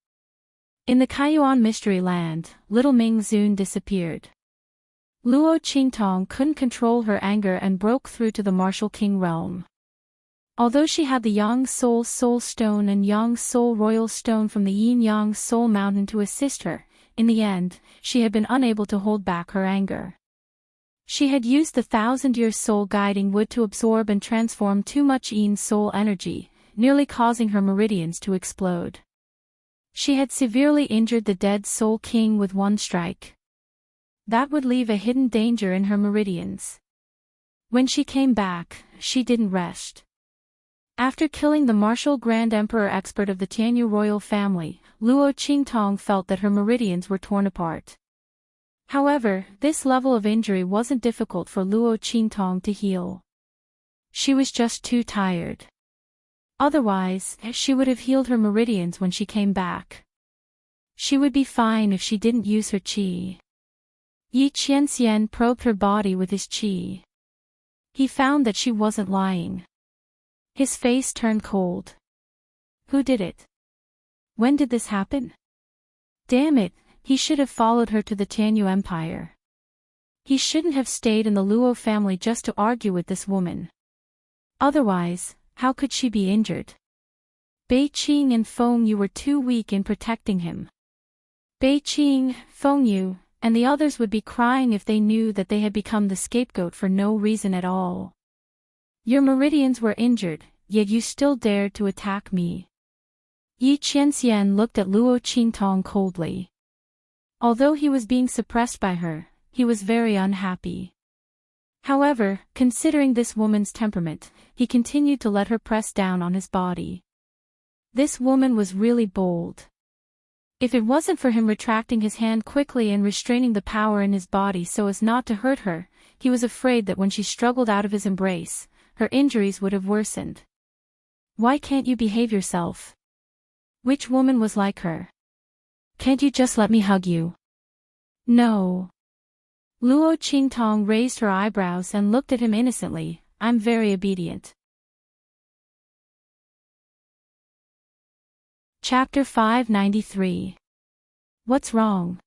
In the Kaiyuan mystery land, little Ming Zun disappeared. Luo Qingtong couldn't control her anger and broke through to the martial king realm. Although she had the Yang Soul Soul Stone and Yang Soul Royal Stone from the Yin Yang Soul Mountain to assist her, in the end, she had been unable to hold back her anger. She had used the 1,000-year soul guiding wood to absorb and transform too much Yin soul energy, nearly causing her meridians to explode. She had severely injured the dead Soul King with one strike. That would leave a hidden danger in her meridians. When she came back, she didn't rest. After killing the martial Grand Emperor expert of the Tianyu royal family, Luo Qingtong felt that her meridians were torn apart. However, this level of injury wasn't difficult for Luo Qingtong to heal. She was just too tired. Otherwise, she would have healed her meridians when she came back. She would be fine if she didn't use her qi. Yi Qianxian probed her body with his qi. He found that she wasn't lying. His face turned cold. Who did it? When did this happen? Damn it, he should have followed her to the Tianyu Empire. He shouldn't have stayed in the Luo family just to argue with this woman. Otherwise, how could she be injured? Bei Qing and Feng Yu were too weak in protecting him. Bei Qing, Feng Yu, and the others would be crying if they knew that they had become the scapegoat for no reason at all. Your meridians were injured, yet you still dared to attack me. Yi Qianxian looked at Luo Qingtong coldly. Although he was being suppressed by her, he was very unhappy. However, considering this woman's temperament, he continued to let her press down on his body. This woman was really bold. If it wasn't for him retracting his hand quickly and restraining the power in his body so as not to hurt her, he was afraid that when she struggled out of his embrace, her injuries would have worsened. Why can't you behave yourself? Which woman was like her? Can't you just let me hug you? No. Luo Qingtong raised her eyebrows and looked at him innocently. I'm very obedient. Chapter 593. What's wrong?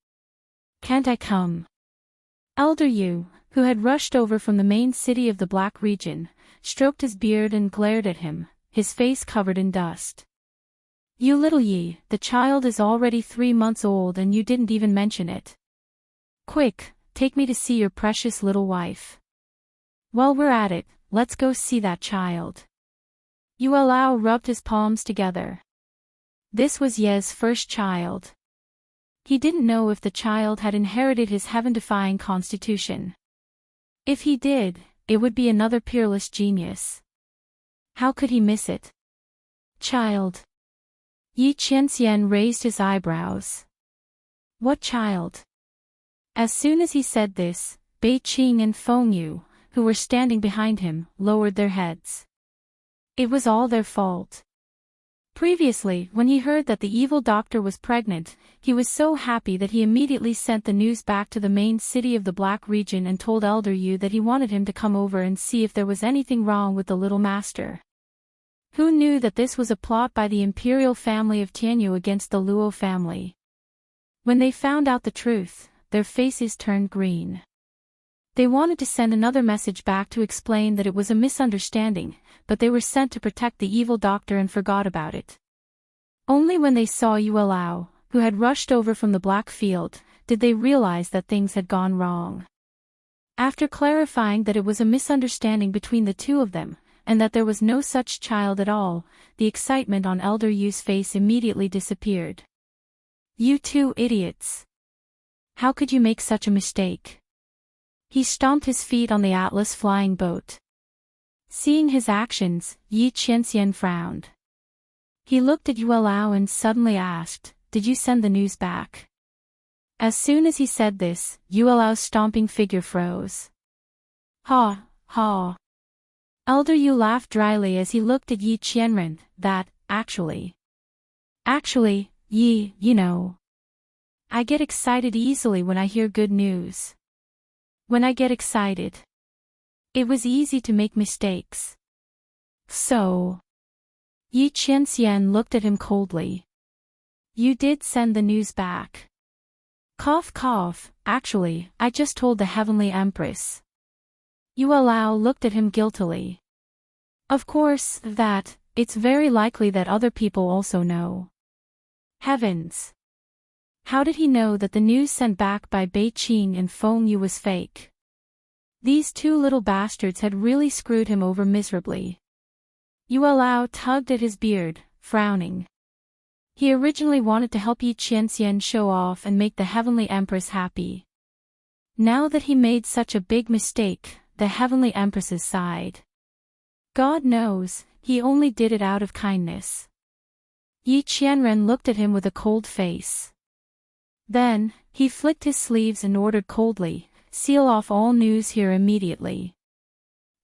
Can't I come? Elder Yu, who had rushed over from the main city of the Black region, stroked his beard and glared at him, his face covered in dust. You little Yi, the child is already 3 months old and you didn't even mention it. Quick, take me to see your precious little wife. While we're at it, let's go see that child. Yu Lao rubbed his palms together. This was Ye's first child. He didn't know if the child had inherited his heaven-defying constitution. If he did, it would be another peerless genius. How could he miss it? Child. Yi Qianxian raised his eyebrows. What child? As soon as he said this, Bei Qing and Feng Yu, who were standing behind him, lowered their heads. It was all their fault. Previously, when he heard that the evil doctor was pregnant, he was so happy that he immediately sent the news back to the main city of the Black region and told Elder Yu that he wanted him to come over and see if there was anything wrong with the little master. Who knew that this was a plot by the imperial family of Tianyu against the Luo family? When they found out the truth, their faces turned green. They wanted to send another message back to explain that it was a misunderstanding, but they were sent to protect the evil doctor and forgot about it. Only when they saw Yue Lao, who had rushed over from the Black Field, did they realize that things had gone wrong. After clarifying that it was a misunderstanding between the two of them, and that there was no such child at all, the excitement on Elder Yu's face immediately disappeared. "You two idiots! How could you make such a mistake?" He stomped his feet on the Atlas flying boat. Seeing his actions, Yi Qianxian frowned. He looked at Yue Lao and suddenly asked, "Did you send the news back?" As soon as he said this, Yue Lao's stomping figure froze. "Ha, ha." Elder Yu laughed dryly as he looked at Yi Qianren, actually, Yi, you know. I get excited easily when I hear good news. When I get excited, it was easy to make mistakes. So. Yi Qianxian looked at him coldly. You did send the news back. Cough cough, actually, I just told the Heavenly Empress. Yue Lao looked at him guiltily. Of course, it's very likely that other people also know. Heavens! How did he know that the news sent back by Bei Qing and Feng Yu was fake? These two little bastards had really screwed him over miserably. Yue Lao tugged at his beard, frowning. He originally wanted to help Yi Qianxian show off and make the Heavenly Empress happy. Now that he made such a big mistake, the Heavenly Empress sighed. God knows, he only did it out of kindness. Yi Qianren looked at him with a cold face. Then, he flicked his sleeves and ordered coldly, seal off all news here immediately.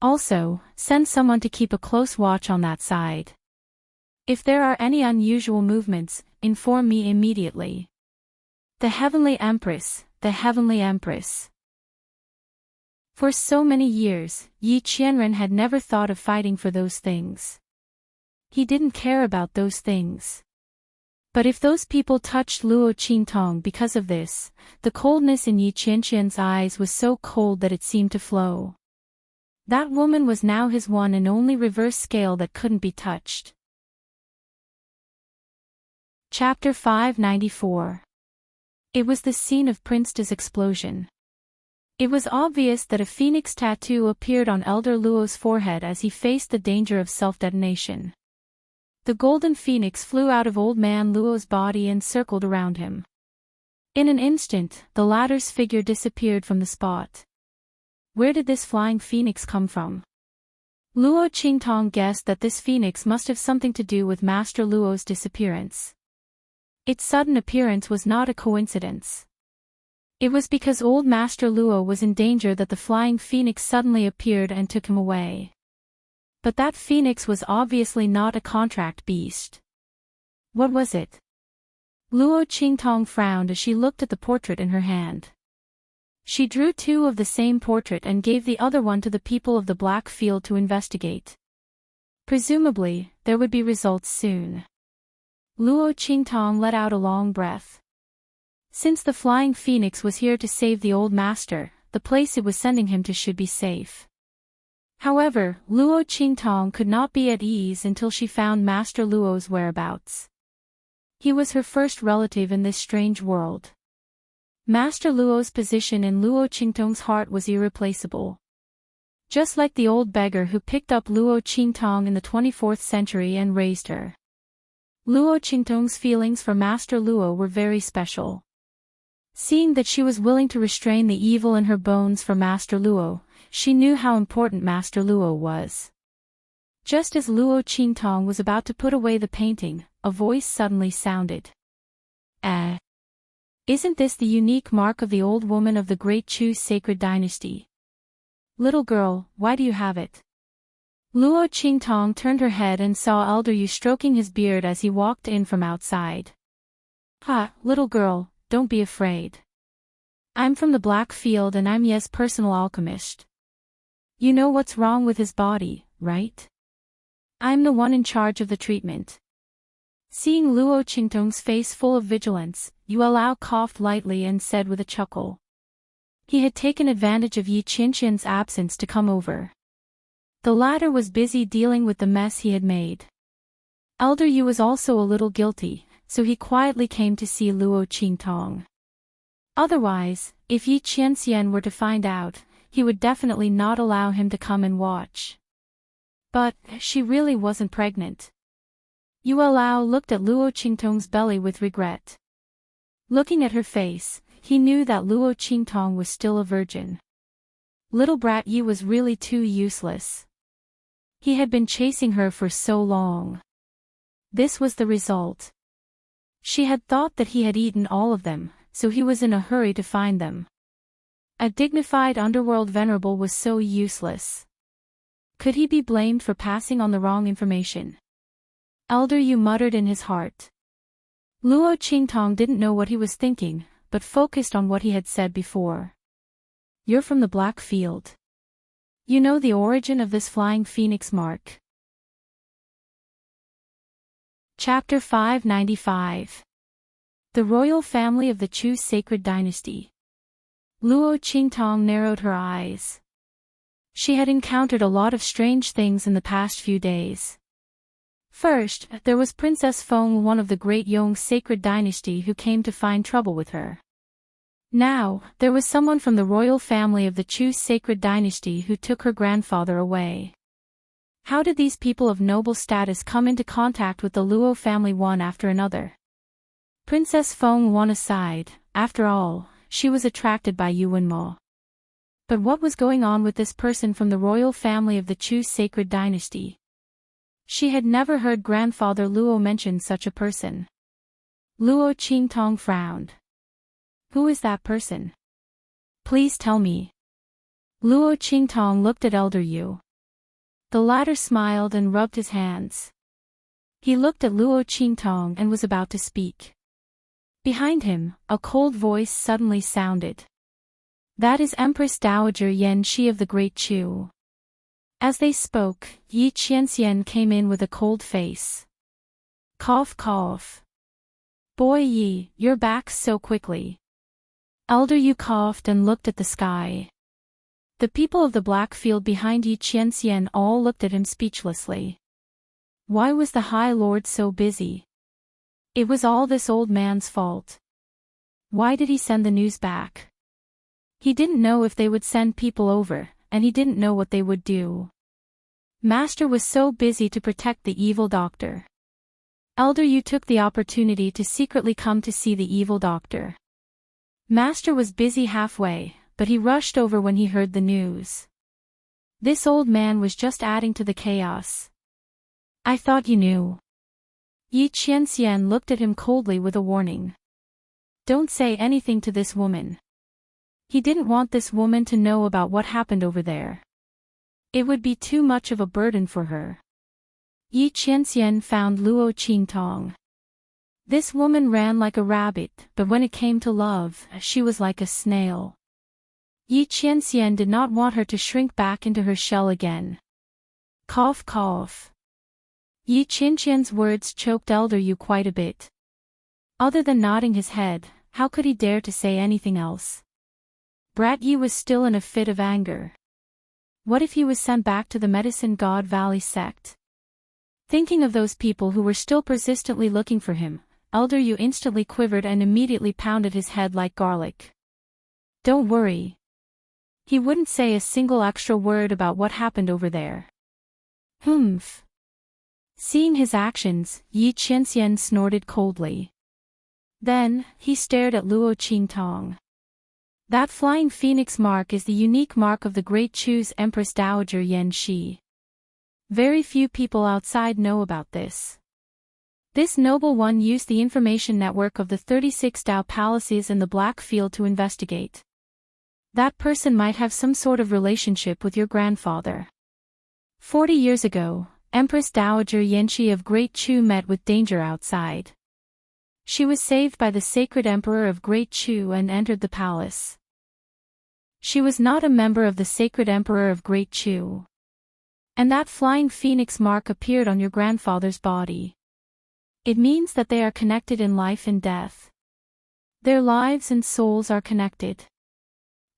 Also, send someone to keep a close watch on that side. If there are any unusual movements, inform me immediately. The Heavenly Empress, the Heavenly Empress. For so many years, Yi Qianren had never thought of fighting for those things. He didn't care about those things. But if those people touched Luo Qingtong because of this, the coldness in Yi Qianxian's eyes was so cold that it seemed to flow. That woman was now his one and only reverse scale that couldn't be touched. Chapter 594. It was the scene of Prince Da's explosion. It was obvious that a phoenix tattoo appeared on Elder Luo's forehead as he faced the danger of self-detonation. The golden phoenix flew out of old man Luo's body and circled around him. In an instant, the latter's figure disappeared from the spot. Where did this flying phoenix come from? Luo Qingtong guessed that this phoenix must have something to do with Master Luo's disappearance. Its sudden appearance was not a coincidence. It was because old Master Luo was in danger that the flying phoenix suddenly appeared and took him away. But that phoenix was obviously not a contract beast. What was it? Luo Qingtong frowned as she looked at the portrait in her hand. She drew two of the same portrait and gave the other one to the people of the Black Field to investigate. Presumably, there would be results soon. Luo Qingtong let out a long breath. Since the flying phoenix was here to save the old master, the place it was sending him to should be safe. However, Luo Qingtong could not be at ease until she found Master Luo's whereabouts. He was her first relative in this strange world. Master Luo's position in Luo Qingtong's heart was irreplaceable. Just like the old beggar who picked up Luo Qingtong in the 24th century and raised her. Luo Qingtong's feelings for Master Luo were very special. Seeing that she was willing to restrain the evil in her bones for Master Luo, she knew how important Master Luo was. Just as Luo Qingtong was about to put away the painting, a voice suddenly sounded. Isn't this the unique mark of the old woman of the Great Chu's sacred dynasty? Little girl, why do you have it? Luo Qingtong turned her head and saw Elder Yu stroking his beard as he walked in from outside. "Ha, little girl, don't be afraid. I'm from the Black Field and I'm Ye's personal alchemist. You know what's wrong with his body, right? I'm the one in charge of the treatment." Seeing Luo Qingtong's face full of vigilance, Yuelao coughed lightly and said with a chuckle. He had taken advantage of Yi Qianqian's absence to come over. The latter was busy dealing with the mess he had made. Elder Yu was also a little guilty, so he quietly came to see Luo Qingtong. Otherwise, if Yi Qianxian were to find out, he would definitely not allow him to come and watch. But she really wasn't pregnant. Yuelao looked at Luo Qingtong's belly with regret. Looking at her face, he knew that Luo Qingtong was still a virgin. Little brat Yi was really too useless. He had been chasing her for so long. This was the result. She had thought that he had eaten all of them, so he was in a hurry to find them. A dignified underworld venerable was so useless. Could he be blamed for passing on the wrong information? Elder Yu muttered in his heart. Luo Qingtong didn't know what he was thinking, but focused on what he had said before. "You're from the Black Field. You know the origin of this flying phoenix mark?" Chapter 595. The Royal Family of the Chu Sacred Dynasty. Luo Qingtong narrowed her eyes. She had encountered a lot of strange things in the past few days. First, there was Princess Feng, one of the great Yong sacred dynasty, who came to find trouble with her. Now, there was someone from the royal family of the Chu sacred dynasty who took her grandfather away. How did these people of noble status come into contact with the Luo family one after another? Princess Feng one aside, after all, she was attracted by Yuanmo. But what was going on with this person from the royal family of the Chu sacred dynasty? She had never heard grandfather Luo mention such a person. Luo Qingtong frowned. "Who is that person? Please tell me." Luo Qingtong looked at Elder Yu. The latter smiled and rubbed his hands. He looked at Luo Qingtong and was about to speak. Behind him, a cold voice suddenly sounded. "That is Empress Dowager Yan Shi of the Great Chu." As they spoke, Yi Qianxian came in with a cold face. Cough cough. "Boy Yi, you're back so quickly." Elder Yu coughed and looked at the sky. The people of the Black Field behind Yi Qianxian all looked at him speechlessly. Why was the High Lord so busy? It was all this old man's fault. Why did he send the news back? He didn't know if they would send people over, and he didn't know what they would do. Master was so busy to protect the evil doctor. Elder Yu took the opportunity to secretly come to see the evil doctor. Master was busy halfway, but he rushed over when he heard the news. This old man was just adding to the chaos. "I thought you knew." Yi Qianxian looked at him coldly with a warning. "Don't say anything to this woman." He didn't want this woman to know about what happened over there. It would be too much of a burden for her. Yi Qianxian found Luo Qingtong. This woman ran like a rabbit, but when it came to love, she was like a snail. Yi Qianxian did not want her to shrink back into her shell again. Cough cough. Yi Qianxian's words choked Elder Yu quite a bit. Other than nodding his head, how could he dare to say anything else? Brat Yi was still in a fit of anger. What if he was sent back to the Medicine God Valley sect? Thinking of those people who were still persistently looking for him, Elder Yu instantly quivered and immediately pounded his head like garlic. Don't worry. He wouldn't say a single extra word about what happened over there. Humph. Seeing his actions, Yi Qianxian snorted coldly. Then, he stared at Luo Qingtong. That flying phoenix mark is the unique mark of the Great Chu's Empress Dowager Yan Shi. Very few people outside know about this. This noble one used the information network of the 36 Dao palaces in the Black Field to investigate. That person might have some sort of relationship with your grandfather. 40 years ago, Empress Dowager Yanxi of Great Chu met with danger outside. She was saved by the sacred emperor of Great Chu and entered the palace. She was not a member of the sacred emperor of Great Chu. And that flying phoenix mark appeared on your grandfather's body. It means that they are connected in life and death. Their lives and souls are connected.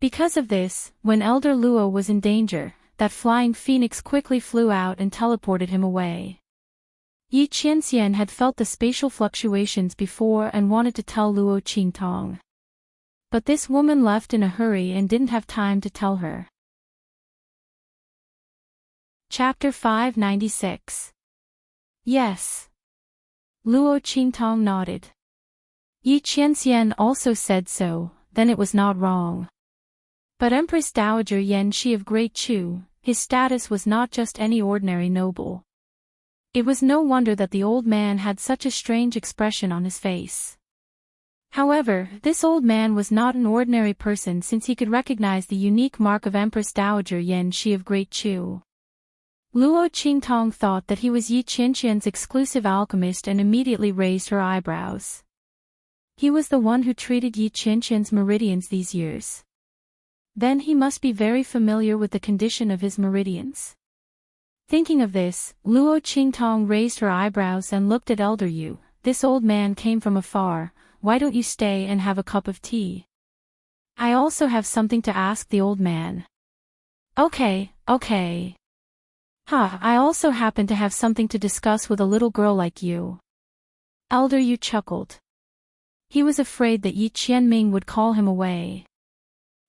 Because of this, when Elder Luo was in danger, that flying phoenix quickly flew out and teleported him away. Yi Qianxian had felt the spatial fluctuations before and wanted to tell Luo Qingtong. But this woman left in a hurry and didn't have time to tell her. Chapter 596. Yes. Luo Qingtong nodded. Yi Qianxian also said so, then it was not wrong. But Empress Dowager Yanxi of Great Chu, his status was not just any ordinary noble. It was no wonder that the old man had such a strange expression on his face. However, this old man was not an ordinary person since he could recognize the unique mark of Empress Dowager Yanxi of Great Chu. Luo Qingtong thought that he was Yi Qianxian's exclusive alchemist and immediately raised her eyebrows. He was the one who treated Yi Qianxian's meridians these years. Then he must be very familiar with the condition of his meridians. Thinking of this, Luo Qingtong raised her eyebrows and looked at Elder Yu. This old man came from afar. Why don't you stay and have a cup of tea? I also have something to ask the old man. Okay. I also happen to have something to discuss with a little girl like you. Elder Yu chuckled. He was afraid that Yi Qianming would call him away.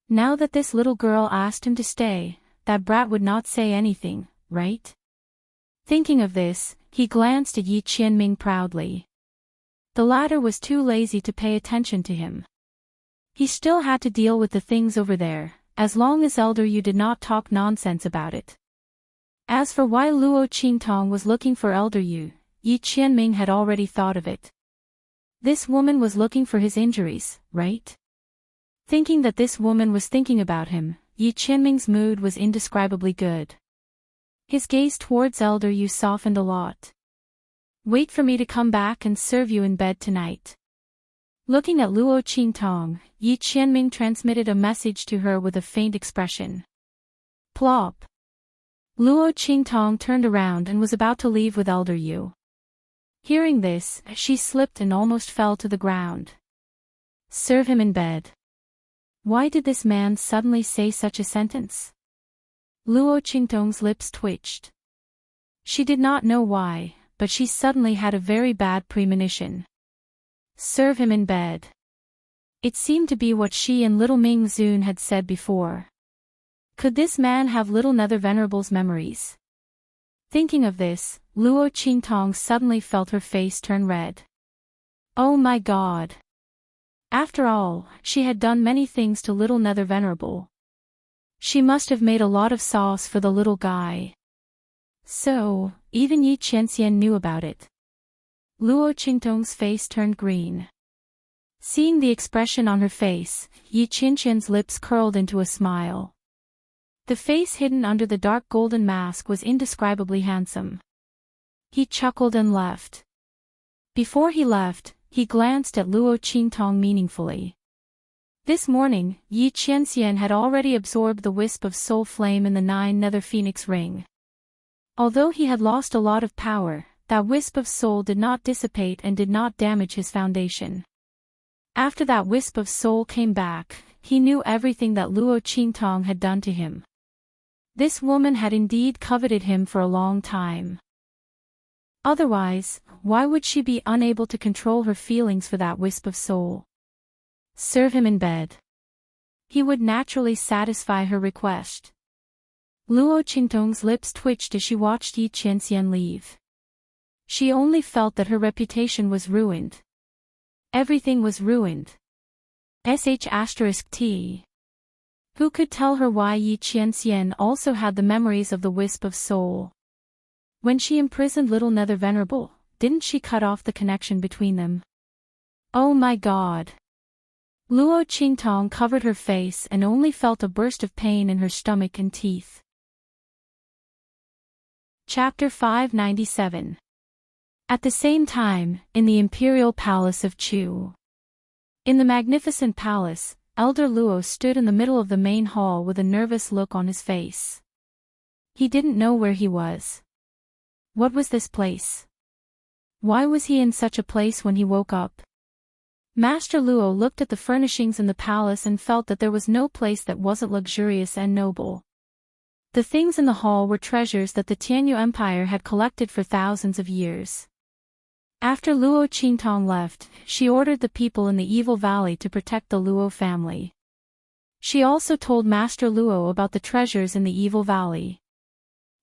Now that this little girl asked him to stay, that brat would not say anything, right? Thinking of this, he glanced at Yi Qianming proudly. The latter was too lazy to pay attention to him. He still had to deal with the things over there, as long as Elder Yu did not talk nonsense about it. As for why Luo Qingtong was looking for Elder Yu, Yi Qianming had already thought of it. This woman was looking for his injuries, right? Thinking that this woman was thinking about him, Yi Qianming's mood was indescribably good. His gaze towards Elder Yu softened a lot. Wait for me to come back and serve you in bed tonight. Looking at Luo Qingtong, Yi Qianming transmitted a message to her with a faint expression. Plop. Luo Qingtong turned around and was about to leave with Elder Yu. Hearing this, she slipped and almost fell to the ground. Serve him in bed. Why did this man suddenly say such a sentence? Luo Qingtong's lips twitched. She did not know why, but she suddenly had a very bad premonition. Serve him in bed. It seemed to be what she and little Ming Zun had said before. Could this man have little Nether Venerable's memories? Thinking of this, Luo Qingtong suddenly felt her face turn red. Oh my God! After all, she had done many things to little Nether Venerable. She must have made a lot of sauce for the little guy. So, even Yi Qianxian knew about it. Luo Qingtong's face turned green. Seeing the expression on her face, Yi Qianxian's lips curled into a smile. The face hidden under the dark golden mask was indescribably handsome. He chuckled and left. Before he left, he glanced at Luo Qingtong meaningfully. This morning, Yi Qianxian had already absorbed the wisp of soul flame in the 9 nether phoenix ring. Although he had lost a lot of power, that wisp of soul did not dissipate and did not damage his foundation. After that wisp of soul came back, he knew everything that Luo Qingtong had done to him. This woman had indeed coveted him for a long time. Otherwise, why would she be unable to control her feelings for that wisp of soul? Serve him in bed. He would naturally satisfy her request. Luo Qingtong's lips twitched as she watched Yi Qianxian leave. She only felt that her reputation was ruined. Everything was ruined. **T. Who could tell her why Yi Qianxian also had the memories of the wisp of soul? When she imprisoned little Nether Venerable, didn't she cut off the connection between them? Oh my God! Luo Qingtong covered her face and only felt a burst of pain in her stomach and teeth. Chapter 597. At the same time, in the imperial palace of Chu. In the magnificent palace, Elder Luo stood in the middle of the main hall with a nervous look on his face. He didn't know where he was. What was this place? Why was he in such a place when he woke up? Master Luo looked at the furnishings in the palace and felt that there was no place that wasn't luxurious and noble. The things in the hall were treasures that the Tianyu Empire had collected for thousands of years. After Luo Qingtong left, she ordered the people in the Evil Valley to protect the Luo family. She also told Master Luo about the treasures in the Evil Valley.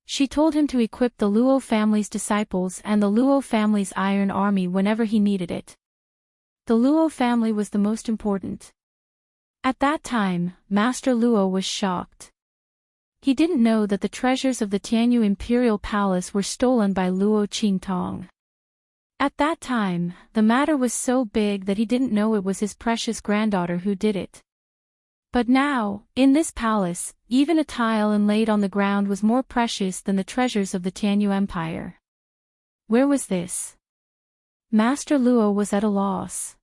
She told him to equip the Luo family's disciples and the Luo family's iron army whenever he needed it. The Luo family was the most important. At that time, Master Luo was shocked. He didn't know that the treasures of the Tianyu Imperial Palace were stolen by Luo Qingtong. At that time, the matter was so big that he didn't know it was his precious granddaughter who did it. But now, in this palace, even a tile inlaid on the ground was more precious than the treasures of the Tianyu Empire. Where was this? Master Luo was at a loss.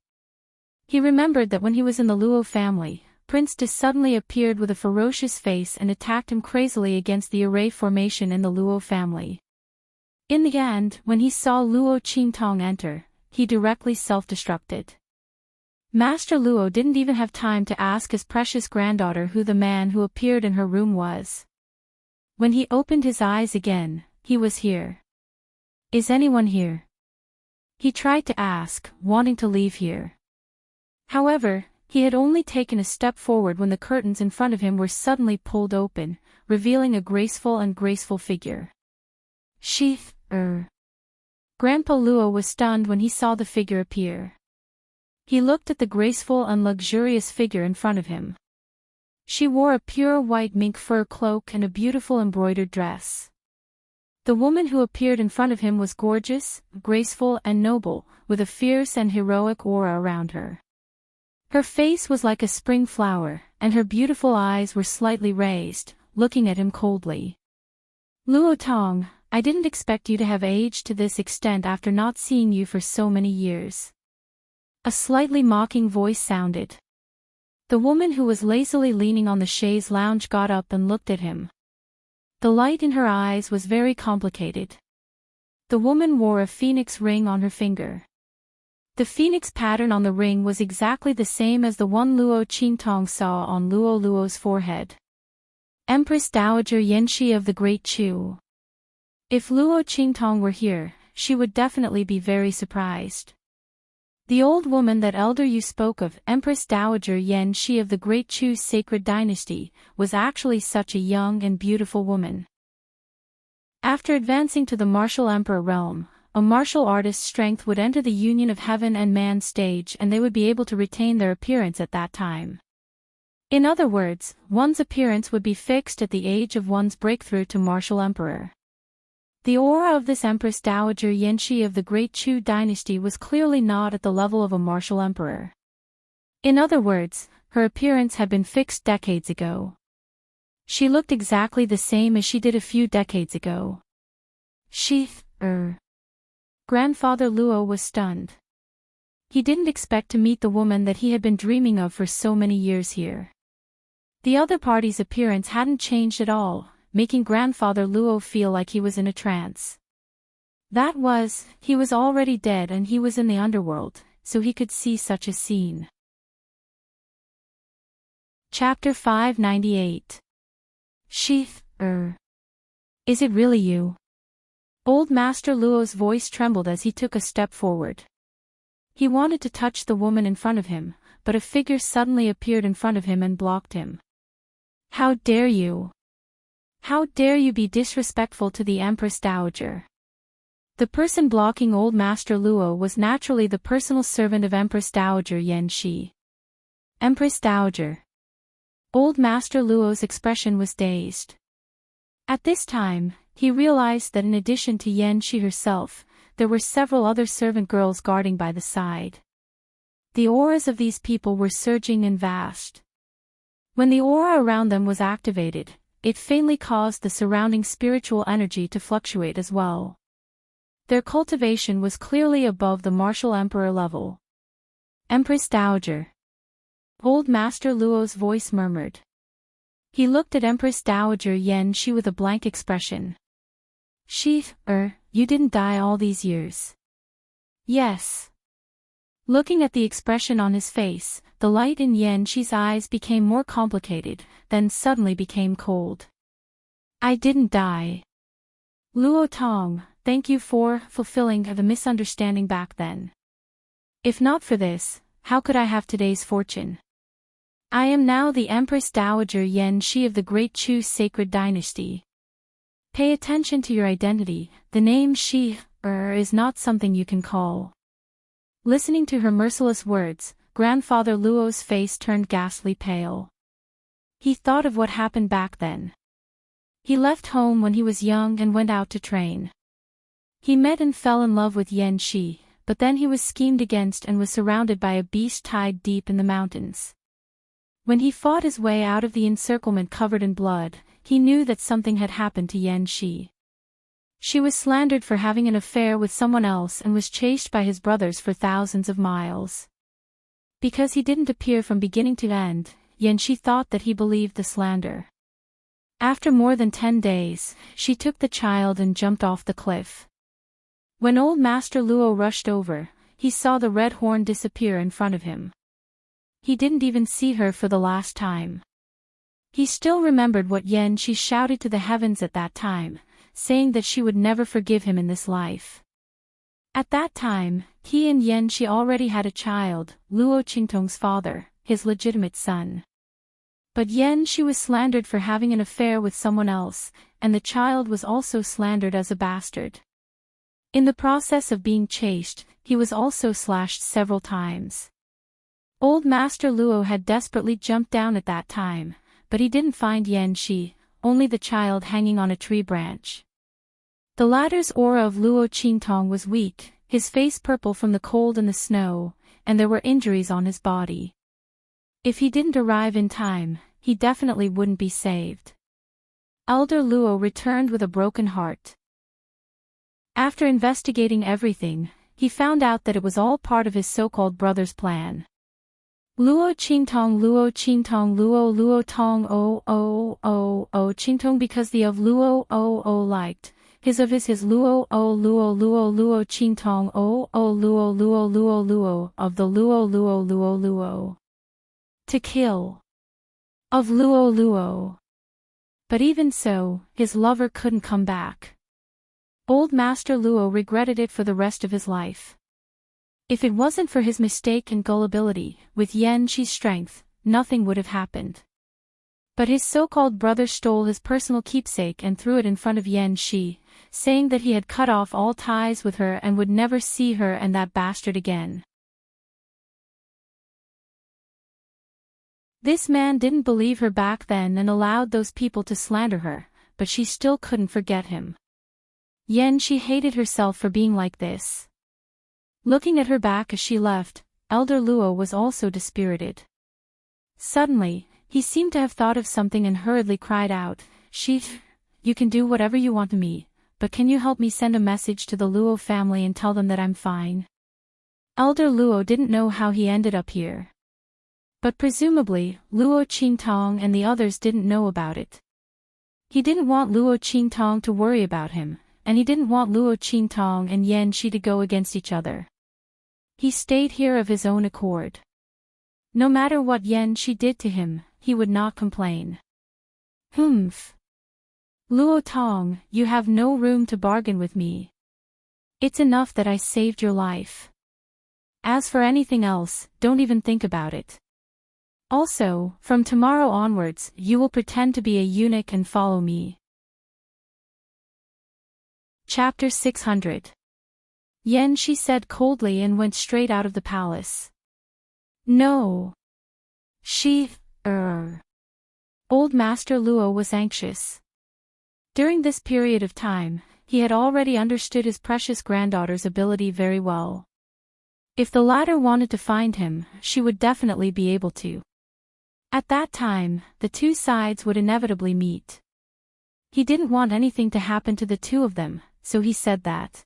He remembered that when he was in the Luo family, Prince Dis suddenly appeared with a ferocious face and attacked him crazily against the array formation in the Luo family. In the end, when he saw Luo Qingtong enter, he directly self-destructed. Master Luo didn't even have time to ask his precious granddaughter who the man who appeared in her room was. When he opened his eyes again, he was here. Is anyone here? He tried to ask, wanting to leave here. However, he had only taken a step forward when the curtains in front of him were suddenly pulled open, revealing a graceful figure. Grandpa Luo was stunned when he saw the figure appear. He looked at the graceful and luxurious figure in front of him. She wore a pure white mink fur cloak and a beautiful embroidered dress. The woman who appeared in front of him was gorgeous, graceful and noble, with a fierce and heroic aura around her. Her face was like a spring flower, and her beautiful eyes were slightly raised, looking at him coldly. Luo Tong, I didn't expect you to have aged to this extent after not seeing you for so many years. A slightly mocking voice sounded. The woman who was lazily leaning on the chaise lounge got up and looked at him. The light in her eyes was very complicated. The woman wore a phoenix ring on her finger. The phoenix pattern on the ring was exactly the same as the one Luo Qingtong saw on Luo Luo's forehead. Empress Dowager Yanxi of the Great Chu. If Luo Qingtong were here, she would definitely be very surprised. The old woman that Elder Yu spoke of, Empress Dowager Yanxi of the Great Chu's sacred dynasty, was actually such a young and beautiful woman. After advancing to the martial emperor realm, a martial artist's strength would enter the union of heaven and man stage and they would be able to retain their appearance at that time. In other words, one's appearance would be fixed at the age of one's breakthrough to martial emperor. The aura of this Empress Dowager Yanxi of the Great Chu dynasty was clearly not at the level of a martial emperor. In other words, her appearance had been fixed decades ago. She looked exactly the same as she did a few decades ago. Grandfather Luo was stunned. He didn't expect to meet the woman that he had been dreaming of for so many years here. The other party's appearance hadn't changed at all, making Grandfather Luo feel like he was in a trance. That was, he was already dead and he was in the underworld, so he could see such a scene. Chapter 598. Is it really you? Old Master Luo's voice trembled as he took a step forward. He wanted to touch the woman in front of him, but a figure suddenly appeared in front of him and blocked him. How dare you? How dare you be disrespectful to the Empress Dowager? The person blocking old Master Luo was naturally the personal servant of Empress Dowager Yanxi. Empress Dowager. Old Master Luo's expression was dazed. At this time, he realized that in addition to Yanxi herself, there were several other servant girls guarding by the side. The auras of these people were surging and vast. When the aura around them was activated, it faintly caused the surrounding spiritual energy to fluctuate as well. Their cultivation was clearly above the martial emperor level. Empress Dowager. Old Master Luo's voice murmured. He looked at Empress Dowager Yan Shi with a blank expression. You didn't die all these years. Yes. Looking at the expression on his face, the light in Yan Shi's eyes became more complicated, then suddenly became cold. I didn't die. Luo Tong, thank you for fulfilling the misunderstanding back then. If not for this, how could I have today's fortune? I am now the Empress Dowager Yan Shi of the Great Chu sacred dynasty. Pay attention to your identity, the name Shi, is not something you can call. Listening to her merciless words, Grandfather Luo's face turned ghastly pale. He thought of what happened back then. He left home when he was young and went out to train. He met and fell in love with Yan Shi, but then he was schemed against and was surrounded by a beast tied deep in the mountains. When he fought his way out of the encirclement covered in blood, he knew that something had happened to Yan Shi. She was slandered for having an affair with someone else and was chased by his brothers for thousands of miles. Because he didn't appear from beginning to end, Yan Shi thought that he believed the slander. After more than 10 days, she took the child and jumped off the cliff. When old Master Luo rushed over, he saw the red horn disappear in front of him. He didn't even see her for the last time. He still remembered what Yan Shi shouted to the heavens at that time, saying that she would never forgive him in this life. At that time, he and Yan Shi already had a child, Luo Qingtong's father, his legitimate son. But Yan Shi was slandered for having an affair with someone else, and the child was also slandered as a bastard. In the process of being chased, he was also slashed several times. Old Master Luo had desperately jumped down at that time, but he didn't find Yan Shi, only the child hanging on a tree branch. The latter's aura of Luo Qingtong was weak, his face purple from the cold and the snow, and there were injuries on his body. If he didn't arrive in time, he definitely wouldn't be saved. Elder Luo returned with a broken heart. After investigating everything, he found out that it was all part of his so-called brother's plan. Luo Qingtong Luo Tong Qingtong because the of Luo liked, his of his Luo Qingtong Luo of the Luo. To kill. Of Luo. But even so, his lover couldn't come back. Old Master Luo regretted it for the rest of his life. If it wasn't for his mistake and gullibility, with Yan Shi's strength, nothing would have happened. But his so-called brother stole his personal keepsake and threw it in front of Yan Shi, saying that he had cut off all ties with her and would never see her and that bastard again. This man didn't believe her back then and allowed those people to slander her, but she still couldn't forget him. Yan Shi hated herself for being like this. Looking at her back as she left, Elder Luo was also dispirited. Suddenly, he seemed to have thought of something and hurriedly cried out, you can do whatever you want to me, but can you help me send a message to the Luo family and tell them that I'm fine? Elder Luo didn't know how he ended up here. But presumably, Luo Qingtong and the others didn't know about it. He didn't want Luo Qingtong to worry about him, and he didn't want Luo Qingtong and Yan Shi to go against each other. He stayed here of his own accord. No matter what Yan Shi did to him, he would not complain. Humph. Luo Tong, you have no room to bargain with me. It's enough that I saved your life. As for anything else, don't even think about it. Also, from tomorrow onwards, you will pretend to be a eunuch and follow me. Chapter 600. Yan Shi said coldly and went straight out of the palace. No. Old Master Luo was anxious. During this period of time, he had already understood his precious granddaughter's ability very well. If the latter wanted to find him, she would definitely be able to. At that time, the two sides would inevitably meet. He didn't want anything to happen to the two of them, so he said that.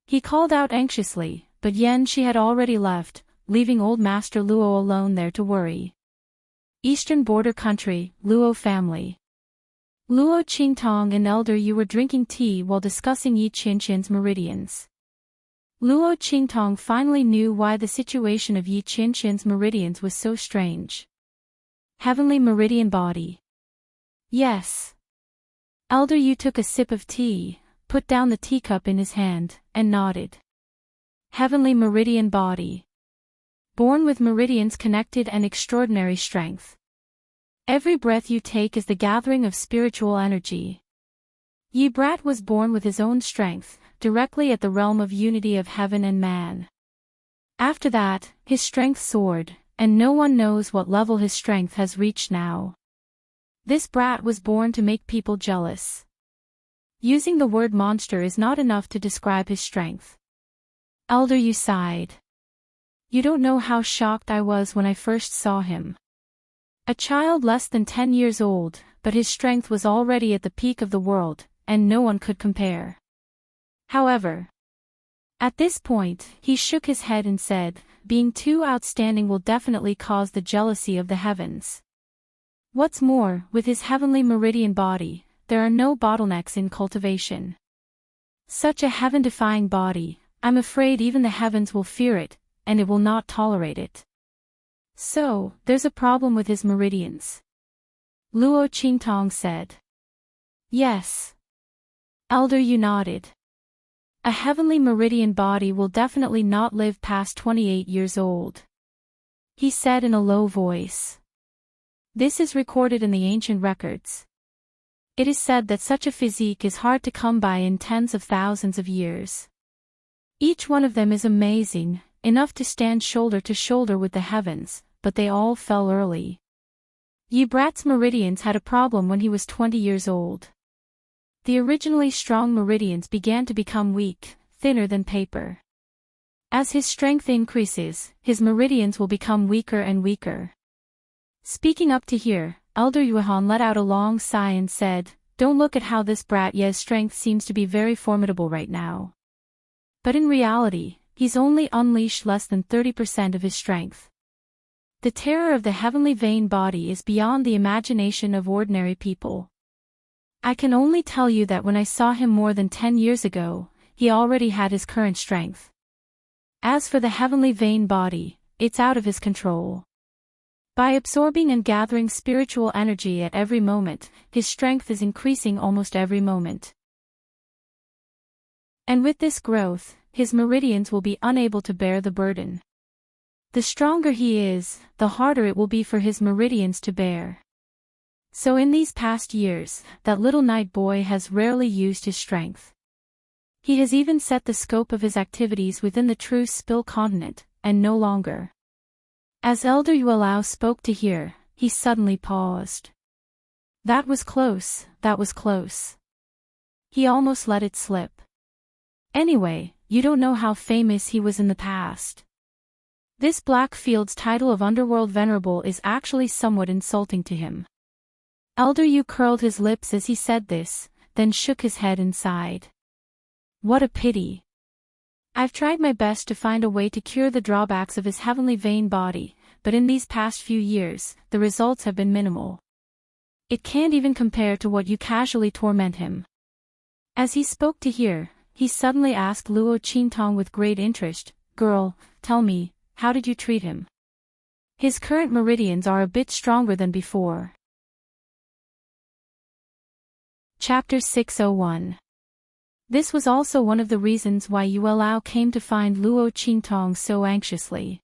He called out anxiously, but she had already left, leaving old Master Luo alone there to worry. Eastern border country, Luo family. Luo Qingtong and Elder Yu were drinking tea while discussing Yi Qianqian's meridians. Luo Qingtong finally knew why the situation of Yi Qianqian's meridians was so strange. Heavenly meridian body. Yes. Elder Yu took a sip of tea, put down the teacup in his hand, and nodded. Heavenly meridian body. Born with meridians connected and extraordinary strength. Every breath you take is the gathering of spiritual energy. Yi Brat was born with his own strength, directly at the realm of unity of heaven and man. After that, his strength soared, and no one knows what level his strength has reached now. This brat was born to make people jealous. Using the word monster is not enough to describe his strength. Elder Yu sighed. You don't know how shocked I was when I first saw him. A child less than 10 years old, but his strength was already at the peak of the world, and no one could compare. However, at this point, he shook his head and said, being too outstanding will definitely cause the jealousy of the heavens. What's more, with his heavenly meridian body, there are no bottlenecks in cultivation. Such a heaven-defying body, I'm afraid even the heavens will fear it, and it will not tolerate it. So, there's a problem with his meridians. Luo Qingtong said. Yes. Elder Yu nodded. A heavenly meridian body will definitely not live past 28 years old. He said in a low voice. This is recorded in the ancient records. It is said that such a physique is hard to come by in tens of thousands of years. Each one of them is amazing, enough to stand shoulder to shoulder with the heavens, but they all fell early. Yi Brat's meridians had a problem when he was 20 years old. The originally strong meridians began to become weak, thinner than paper. As his strength increases, his meridians will become weaker and weaker. Speaking up to here, Elder Yuhan let out a long sigh and said, Don't look at how this brat Ye's strength seems to be very formidable right now. But in reality, he's only unleashed less than 30% of his strength. The terror of the heavenly vein body is beyond the imagination of ordinary people. I can only tell you that when I saw him more than 10 years ago, he already had his current strength. As for the heavenly vein body, it's out of his control. By absorbing and gathering spiritual energy at every moment, his strength is increasing almost every moment. And with this growth, his meridians will be unable to bear the burden. The stronger he is, the harder it will be for his meridians to bear. So in these past years, that little night boy has rarely used his strength. He has even set the scope of his activities within the true spill continent, and no longer. As Elder Yuelao spoke to hear, he suddenly paused. That was close, that was close. He almost let it slip. Anyway, you don't know how famous he was in the past. This Blackfield's title of Underworld Venerable is actually somewhat insulting to him. Elder Yu curled his lips as he said this, then shook his head and sighed. What a pity. I've tried my best to find a way to cure the drawbacks of his heavenly vein body, but in these past few years, the results have been minimal. It can't even compare to what you casually torment him. As he spoke to hear, he suddenly asked Luo Qingtong with great interest, Girl, tell me, how did you treat him? His current meridians are a bit stronger than before. Chapter 601. This was also one of the reasons why Yuelao came to find Luo Qingtong so anxiously.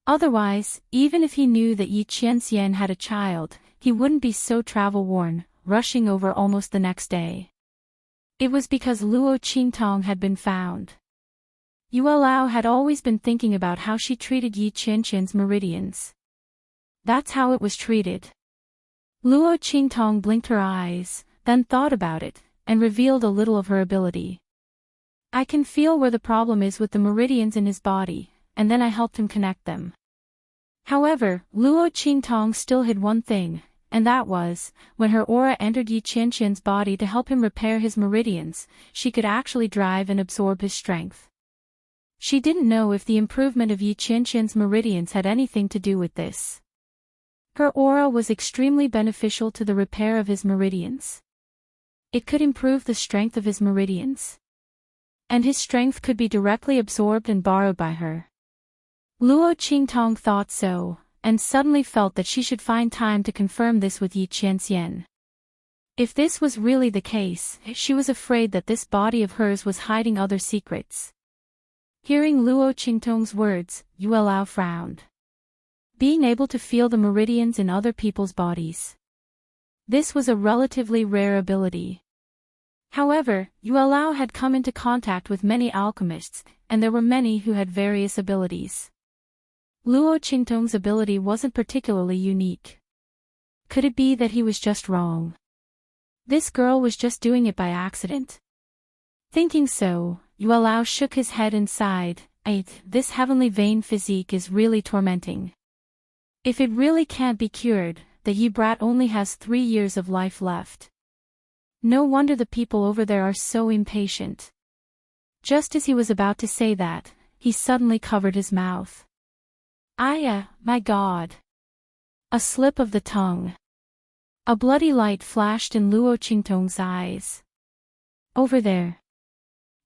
Otherwise, even if he knew that Yi Qianxian had a child, he wouldn't be so travel-worn, rushing over almost the next day. It was because Luo Qingtong had been found. Yuelao had always been thinking about how she treated Yi Qianxian's meridians. That's how it was treated. Luo Qingtong blinked her eyes, then thought about it, and revealed a little of her ability. I can feel where the problem is with the meridians in his body, and then I helped him connect them. However, Luo Qingtong still hid one thing, and that was, when her aura entered Yi Qianqian's body to help him repair his meridians, she could actually drive and absorb his strength. She didn't know if the improvement of Yi Qianqian's meridians had anything to do with this. Her aura was extremely beneficial to the repair of his meridians. It could improve the strength of his meridians. And his strength could be directly absorbed and borrowed by her. Luo Qingtong thought so, and suddenly felt that she should find time to confirm this with Yi Qianxian. If this was really the case, she was afraid that this body of hers was hiding other secrets. Hearing Luo Qingtong's words, Yuelao frowned. Being able to feel the meridians in other people's bodies. This was a relatively rare ability. However, Yuelao had come into contact with many alchemists, and there were many who had various abilities. Luo Qingtong's ability wasn't particularly unique. Could it be that he was just wrong? This girl was just doing it by accident. Thinking so, Yuelao shook his head and sighed, This heavenly vein physique is really tormenting. If it really can't be cured, the Yi brat only has 3 years of life left. No wonder the people over there are so impatient. Just as he was about to say that, he suddenly covered his mouth. My God. A slip of the tongue. A bloody light flashed in Luo Qingtong's eyes. Over there.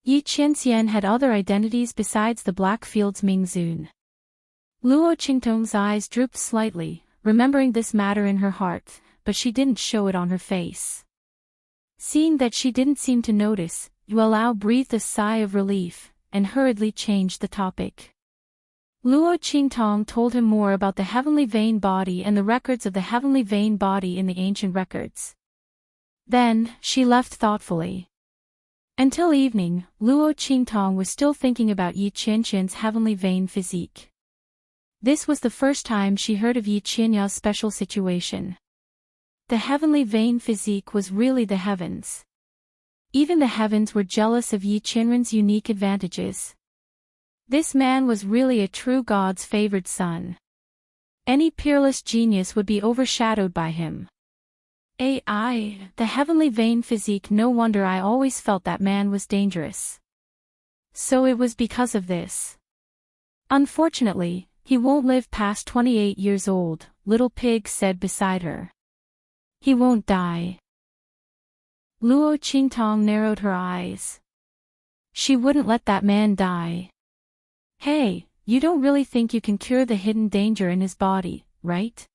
Yi Qianxian had other identities besides the Blackfield's Mingzun. Luo Qingtong's eyes drooped slightly, remembering this matter in her heart, but she didn't show it on her face. Seeing that she didn't seem to notice, Yuelao breathed a sigh of relief, and hurriedly changed the topic. Luo Qingtong told him more about the heavenly vein body and the records of the heavenly vein body in the ancient records. Then, she left thoughtfully. Until evening, Luo Qingtong was still thinking about Yi Qianqian's heavenly vein physique. This was the first time she heard of Yi Qianya's special situation. The heavenly vein physique was really the heavens. Even the heavens were jealous of Yi Qianren's unique advantages. This man was really a true God's favored son. Any peerless genius would be overshadowed by him. The heavenly vein physique, no wonder I always felt that man was dangerous. So it was because of this. Unfortunately, he won't live past 28 years old, Little Pig said beside her. He won't die. Luo Qingtong narrowed her eyes. She wouldn't let that man die. Hey, you don't really think you can cure the hidden danger in his body, right?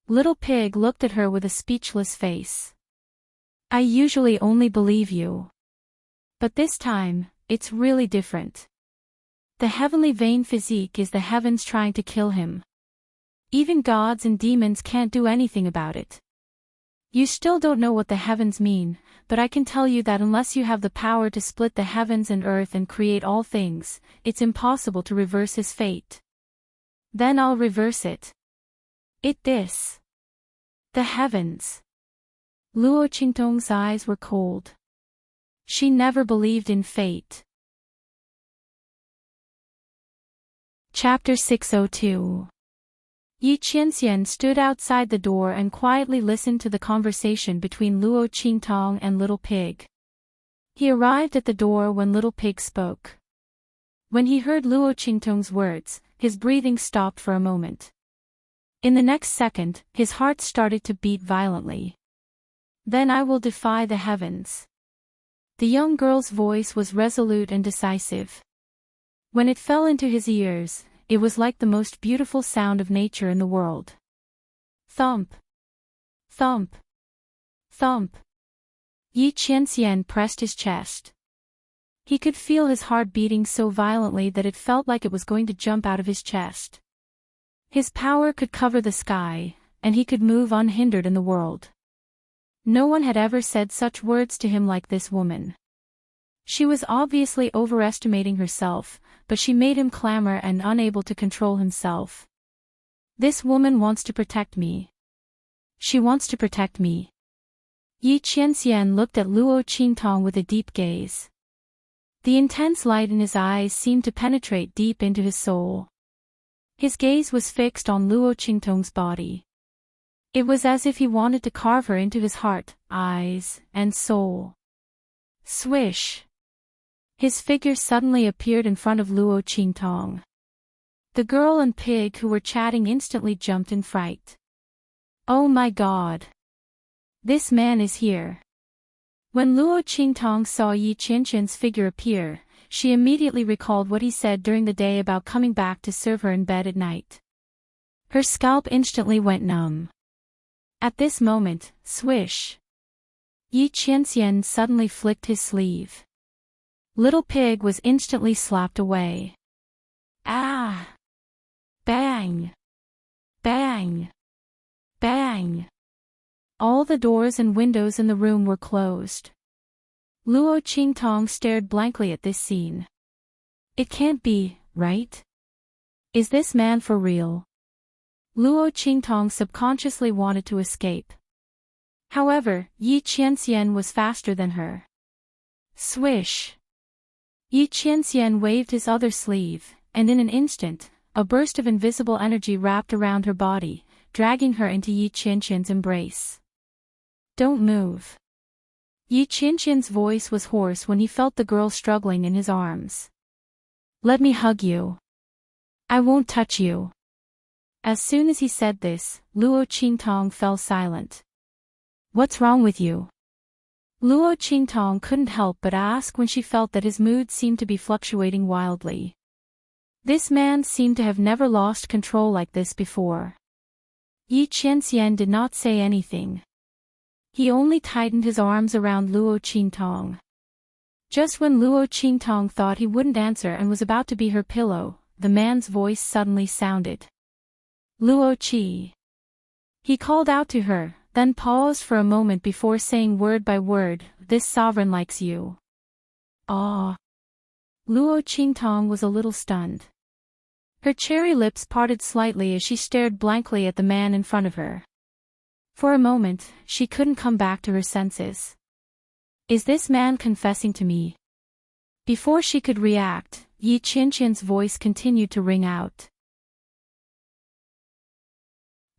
Little Pig looked at her with a speechless face. I usually only believe you. But this time, it's really different. The heavenly vein physique is the heavens trying to kill him. Even gods and demons can't do anything about it. You still don't know what the heavens mean, but I can tell you that unless you have the power to split the heavens and earth and create all things, it's impossible to reverse his fate. Then I'll reverse it. The heavens. Luo Qingtong's eyes were cold. She never believed in fate. Chapter 602. Yi Qianxian stood outside the door and quietly listened to the conversation between Luo Qingtong and Little Pig. He arrived at the door when Little Pig spoke. When he heard Luo Qingtong's words, his breathing stopped for a moment. In the next second, his heart started to beat violently. Then I will defy the heavens. The young girl's voice was resolute and decisive. When it fell into his ears, it was like the most beautiful sound of nature in the world. Thump. Thump. Thump. Yi Qianxian pressed his chest. He could feel his heart beating so violently that it felt like it was going to jump out of his chest. His power could cover the sky, and he could move unhindered in the world. No one had ever said such words to him like this woman. She was obviously overestimating herself, but she made him clamor and unable to control himself. This woman wants to protect me. She wants to protect me. Yi Qianxian looked at Luo Qingtong with a deep gaze. The intense light in his eyes seemed to penetrate deep into his soul. His gaze was fixed on Luo Qingtong's body. It was as if he wanted to carve her into his heart, eyes, and soul. Swish! His figure suddenly appeared in front of Luo Qingtong. The girl and pig who were chatting instantly jumped in fright. Oh my God! This man is here. When Luo Qingtong saw Yi Qianqian's figure appear, she immediately recalled what he said during the day about coming back to serve her in bed at night. Her scalp instantly went numb. At this moment, swish! Yi Qianxian suddenly flicked his sleeve. Little pig was instantly slapped away. Ah! Bang! Bang! Bang! All the doors and windows in the room were closed. Luo Qingtong stared blankly at this scene. It can't be, right? Is this man for real? Luo Qingtong subconsciously wanted to escape. However, Yi Qianxian was faster than her. Swish! Yi Qianxian waved his other sleeve, and in an instant, a burst of invisible energy wrapped around her body, dragging her into Yi Qianxian's embrace. Don't move. Yi Qianxian's voice was hoarse when he felt the girl struggling in his arms. Let me hug you. I won't touch you. As soon as he said this, Luo Qingtong fell silent. What's wrong with you? Luo Qingtong couldn't help but ask when she felt that his mood seemed to be fluctuating wildly. This man seemed to have never lost control like this before. Yi Qianxian did not say anything. He only tightened his arms around Luo Qingtong. Just when Luo Qingtong thought he wouldn't answer and was about to be her pillow, the man's voice suddenly sounded. Luo Qi. He called out to her, then paused for a moment before saying word by word, this sovereign likes you. Ah. Luo Qingtong was a little stunned. Her cherry lips parted slightly as she stared blankly at the man in front of her. For a moment, she couldn't come back to her senses. Is this man confessing to me? Before she could react, Yi Qianqian's voice continued to ring out.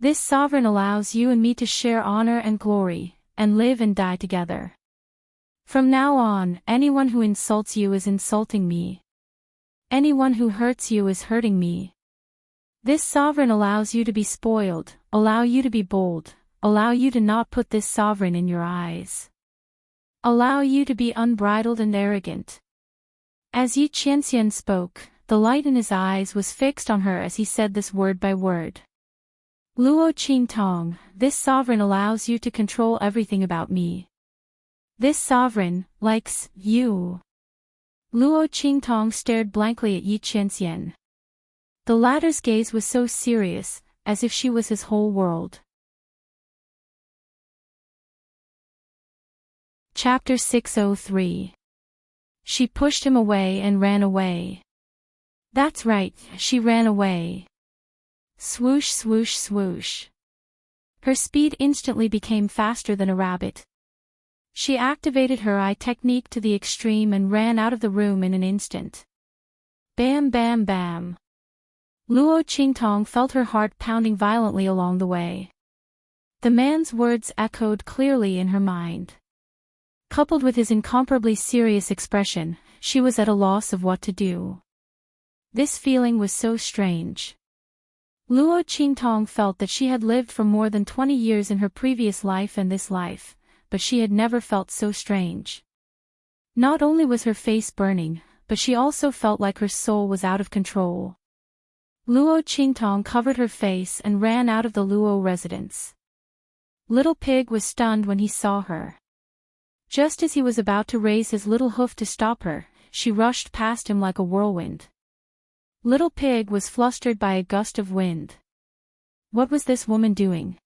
This sovereign allows you and me to share honor and glory, and live and die together. From now on, anyone who insults you is insulting me. Anyone who hurts you is hurting me. This sovereign allows you to be spoiled, allow you to be bold, allow you to not put this sovereign in your eyes. Allow you to be unbridled and arrogant. As Yi Qianxian spoke, the light in his eyes was fixed on her as he said this word by word. Luo Qingtong, this sovereign allows you to control everything about me. This sovereign likes you. Luo Qingtong stared blankly at Yi Qianxian. The latter's gaze was so serious, as if she was his whole world. Chapter 603. She pushed him away and ran away. That's right, she ran away. Swoosh swoosh swoosh. Her speed instantly became faster than a rabbit. She activated her eye technique to the extreme and ran out of the room in an instant. Bam bam bam. Luo Qingtong felt her heart pounding violently along the way. The man's words echoed clearly in her mind. Coupled with his incomparably serious expression, she was at a loss of what to do. This feeling was so strange. Luo Qingtong felt that she had lived for more than 20 years in her previous life and this life, but she had never felt so strange. Not only was her face burning, but she also felt like her soul was out of control. Luo Qingtong covered her face and ran out of the Luo residence. Little Pig was stunned when he saw her. Just as he was about to raise his little hoof to stop her, she rushed past him like a whirlwind. Little Pig was flustered by a gust of wind. What was this woman doing?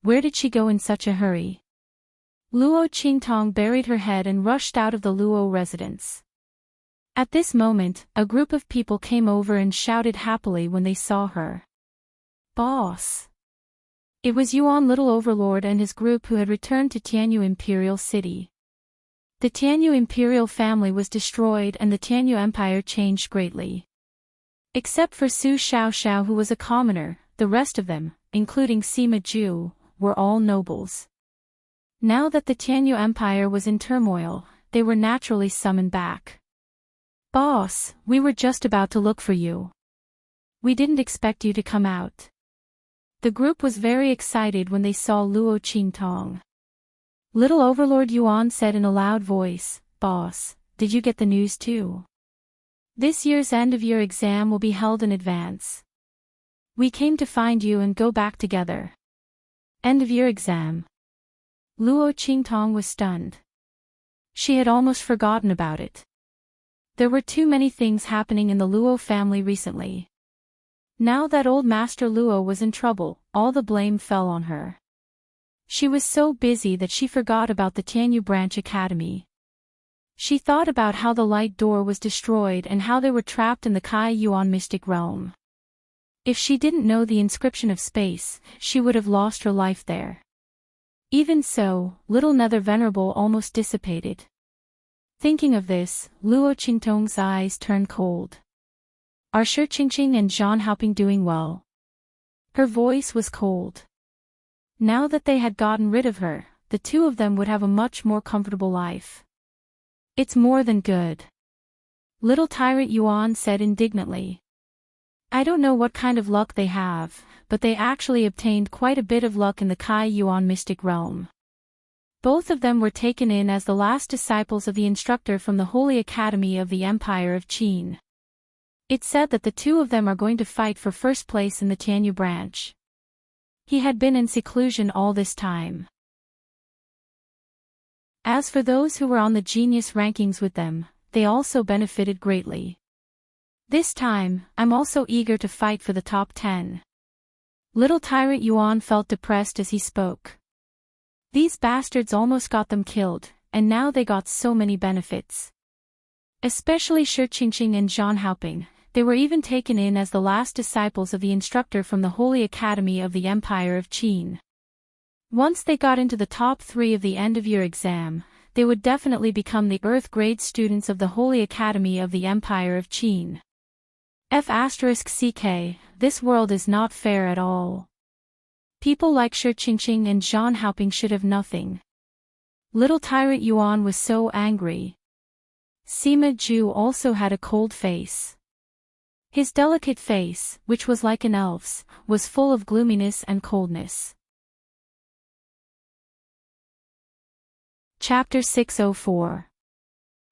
Where did she go in such a hurry? Luo Qingtong buried her head and rushed out of the Luo residence. At this moment, a group of people came over and shouted happily when they saw her. Boss! It was Yuan Little Overlord and his group who had returned to Tianyu Imperial City. The Tianyu Imperial family was destroyed and the Tianyu Empire changed greatly. Except for Su Xiaoxiao who was a commoner, the rest of them, including Sima Ju, were all nobles. Now that the Tianyu Empire was in turmoil, they were naturally summoned back. "Boss, we were just about to look for you. We didn't expect you to come out." The group was very excited when they saw Luo Qingtong. Little Overlord Yuan said in a loud voice, "Boss, did you get the news too? This year's end-of-year exam will be held in advance. We came to find you and go back together." End-of-year exam. Luo Qingtong was stunned. She had almost forgotten about it. There were too many things happening in the Luo family recently. Now that old Master Luo was in trouble, all the blame fell on her. She was so busy that she forgot about the Tianyu Branch Academy. She thought about how the light door was destroyed and how they were trapped in the Kai Yuan mystic realm. If she didn't know the inscription of space, she would have lost her life there. Even so, little Nether Venerable almost dissipated. Thinking of this, Luo Qingtong's eyes turned cold. "Are Shi Qingqing and Zhan Haoping doing well?" Her voice was cold. Now that they had gotten rid of her, the two of them would have a much more comfortable life. "It's more than good," Little Tyrant Yuan said indignantly. "I don't know what kind of luck they have, but they actually obtained quite a bit of luck in the Kai Yuan mystic realm." Both of them were taken in as the last disciples of the instructor from the Holy Academy of the Empire of Qin. It's said that the two of them are going to fight for first place in the Tianyu branch. He had been in seclusion all this time. As for those who were on the genius rankings with them, they also benefited greatly. "This time, I'm also eager to fight for the top 10. Little Tyrant Yuan felt depressed as he spoke. These bastards almost got them killed, and now they got so many benefits. Especially Shi Qingqing and Zhan Haoping, they were even taken in as the last disciples of the instructor from the Holy Academy of the Empire of Qin. Once they got into the top 3 of the end-of-year exam, they would definitely become the Earth-grade students of the Holy Academy of the Empire of Qin. F***CK, this world is not fair at all. People like Shi Qingqing and Zhan Haoping should have nothing." Little Tyrant Yuan was so angry. Sima Zhu also had a cold face. His delicate face, which was like an elf's, was full of gloominess and coldness. Chapter 604.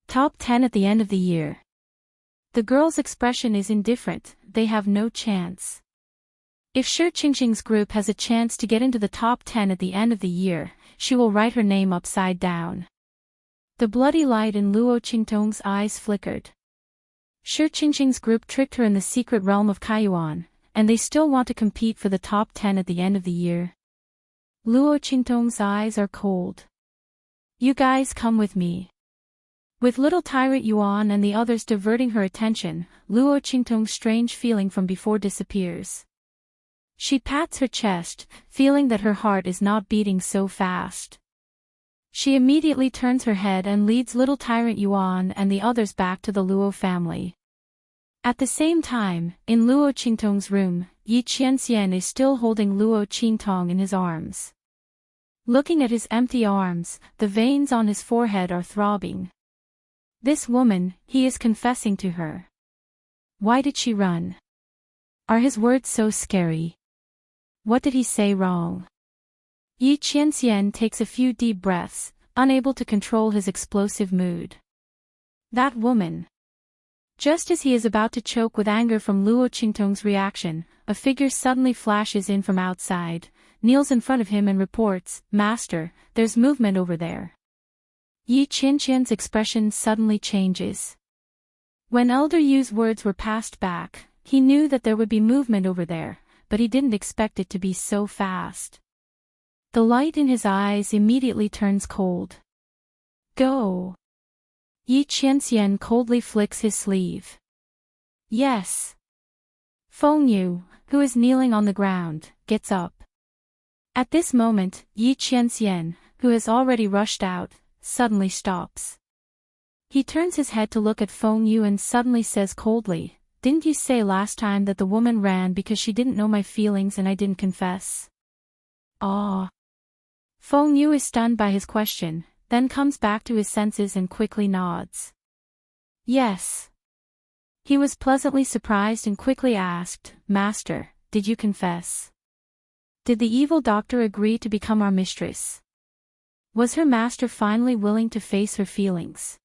Top 10 at the end of the year. The girl's expression is indifferent, they have no chance. If Shi Qingqing's group has a chance to get into the top 10 at the end of the year, she will write her name upside down. The bloody light in Luo Qingtong's eyes flickered. Shi Qingqing's group tricked her in the secret realm of Kaiyuan, and they still want to compete for the top 10 at the end of the year. Luo Qingtong's eyes are cold. "You guys come with me." With Little Tyrant Yuan and the others diverting her attention, Luo Qingtong's strange feeling from before disappears. She pats her chest, feeling that her heart is not beating so fast. She immediately turns her head and leads Little Tyrant Yuan and the others back to the Luo family. At the same time, in Luo Qingtong's room, Yi Qianxian is still holding Luo Qingtong in his arms. Looking at his empty arms, the veins on his forehead are throbbing. This woman, he is confessing to her. Why did she run? Are his words so scary? What did he say wrong? Yi Qianxian takes a few deep breaths, unable to control his explosive mood. That woman. Just as he is about to choke with anger from Luo Qingtong's reaction, a figure suddenly flashes in from outside, kneels in front of him and reports, "Master, there's movement over there." Yi Qianxian's expression suddenly changes. When Elder Yu's words were passed back, he knew that there would be movement over there, but he didn't expect it to be so fast. The light in his eyes immediately turns cold. "Go." Yi Qianxian coldly flicks his sleeve. "Yes." Feng Yu, who is kneeling on the ground, gets up. At this moment, Yi Qianxian, who has already rushed out, suddenly stops. He turns his head to look at Feng Yu and suddenly says coldly, "Didn't you say last time that the woman ran because she didn't know my feelings and I didn't confess?" "Ah." Feng Yu is stunned by his question, then comes back to his senses and quickly nods. Yes. He was pleasantly surprised and quickly asked, Master, did you confess? Did the evil doctor agree to become our mistress? Was her master finally willing to face her feelings?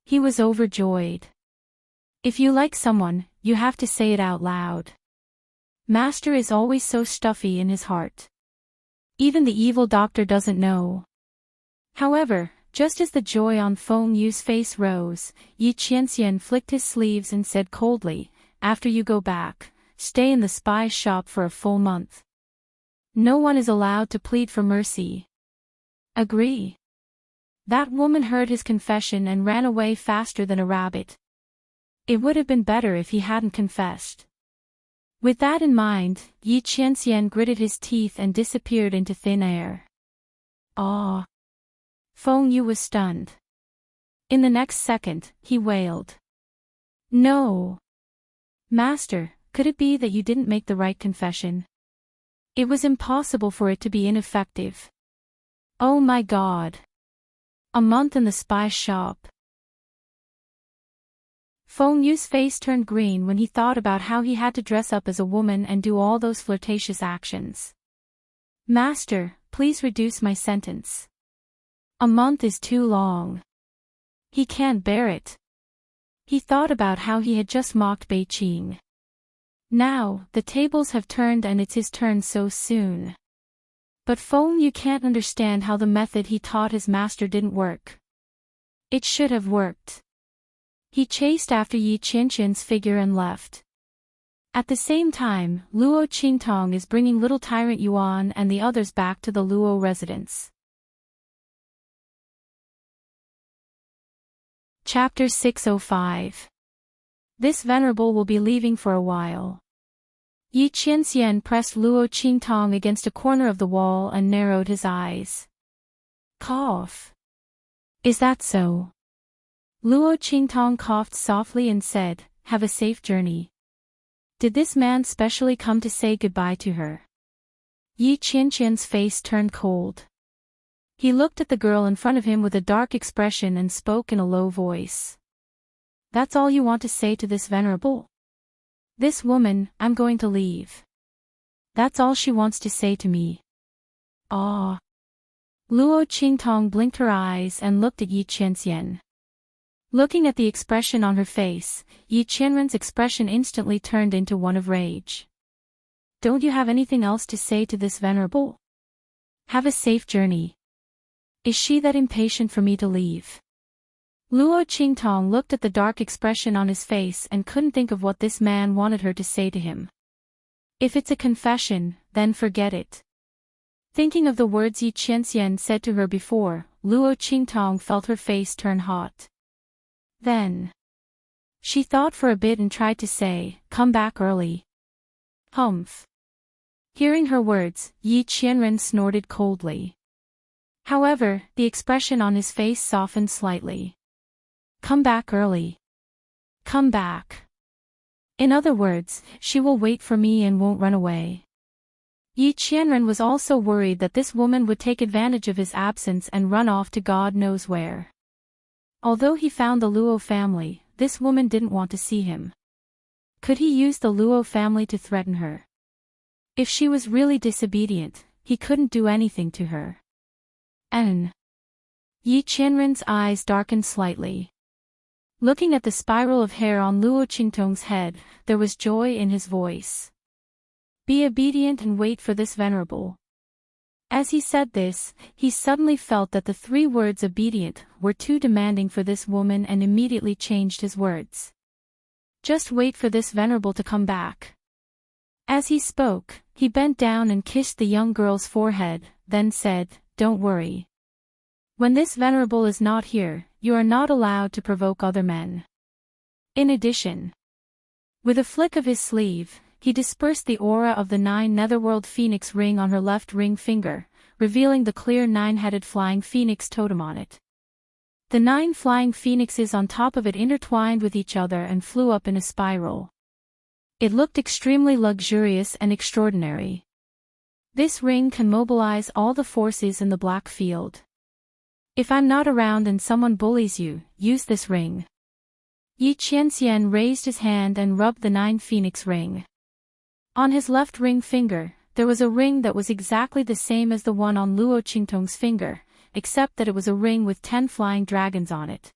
He was overjoyed. If you like someone, you have to say it out loud. Master is always so stuffy in his heart. Even the evil doctor doesn't know. However, just as the joy on Feng Yu's face rose, Yi Qianxian flicked his sleeves and said coldly, After you go back, stay in the spy's shop for a full month. No one is allowed to plead for mercy. Agree? That woman heard his confession and ran away faster than a rabbit. It would have been better if he hadn't confessed. With that in mind, Yi Qianxian gritted his teeth and disappeared into thin air. Ah! Feng Yu was stunned. In the next second, he wailed. No! Master, could it be that you didn't make the right confession? It was impossible for it to be ineffective. Oh my God! A month in the spy shop. Feng Yu's face turned green when he thought about how he had to dress up as a woman and do all those flirtatious actions. Master, please reduce my sentence. A month is too long. He can't bear it. He thought about how he had just mocked Beiqing. Now, the tables have turned and it's his turn so soon. But Feng Yu can't understand how the method he taught his master didn't work. It should have worked. He chased after Yi Qianxian's figure and left. At the same time, Luo Qingtong is bringing little tyrant Yuan and the others back to the Luo residence. Chapter 605. This venerable will be leaving for a while. Yi Qianxian pressed Luo Qingtong against a corner of the wall and narrowed his eyes. Cough. Is that so? Luo Qingtong coughed softly and said, Have a safe journey. Did this man specially come to say goodbye to her? Yi Qianxian's face turned cold. He looked at the girl in front of him with a dark expression and spoke in a low voice. That's all you want to say to this venerable? This woman, I'm going to leave. That's all she wants to say to me. Ah. Luo Qingtong blinked her eyes and looked at Yi Qianxian. Looking at the expression on her face, Yi Qianren's expression instantly turned into one of rage. Don't you have anything else to say to this venerable? Have a safe journey. Is she that impatient for me to leave? Luo Qingtong looked at the dark expression on his face and couldn't think of what this man wanted her to say to him. If it's a confession, then forget it. Thinking of the words Yi Qianxian said to her before, Luo Qingtong felt her face turn hot. Then she thought for a bit and tried to say, Come back early. Humph. Hearing her words, Yi Qianren snorted coldly. However, the expression on his face softened slightly. Come back early. Come back. In other words, she will wait for me and won't run away. Yi Qianren was also worried that this woman would take advantage of his absence and run off to God knows where. Although he found the Luo family, this woman didn't want to see him. Could he use the Luo family to threaten her? If she was really disobedient, he couldn't do anything to her. Yi Qianren's eyes darkened slightly. Looking at the spiral of hair on Luo Qingtong's head, there was joy in his voice. Be obedient and wait for this venerable. As he said this, he suddenly felt that the 3 words obedient were too demanding for this woman and immediately changed his words. Just wait for this venerable to come back. As he spoke, he bent down and kissed the young girl's forehead, then said, Don't worry. When this venerable is not here, you are not allowed to provoke other men. In addition, with a flick of his sleeve, he dispersed the aura of the 9 netherworld phoenix ring on her left ring finger, revealing the clear 9-headed flying phoenix totem on it. The 9 flying phoenixes on top of it intertwined with each other and flew up in a spiral. It looked extremely luxurious and extraordinary. This ring can mobilize all the forces in the black field. If I'm not around and someone bullies you, use this ring. Yi Qianxian raised his hand and rubbed the 9 phoenix ring. On his left ring finger, there was a ring that was exactly the same as the one on Luo Qingtong's finger, except that it was a ring with 10 flying dragons on it.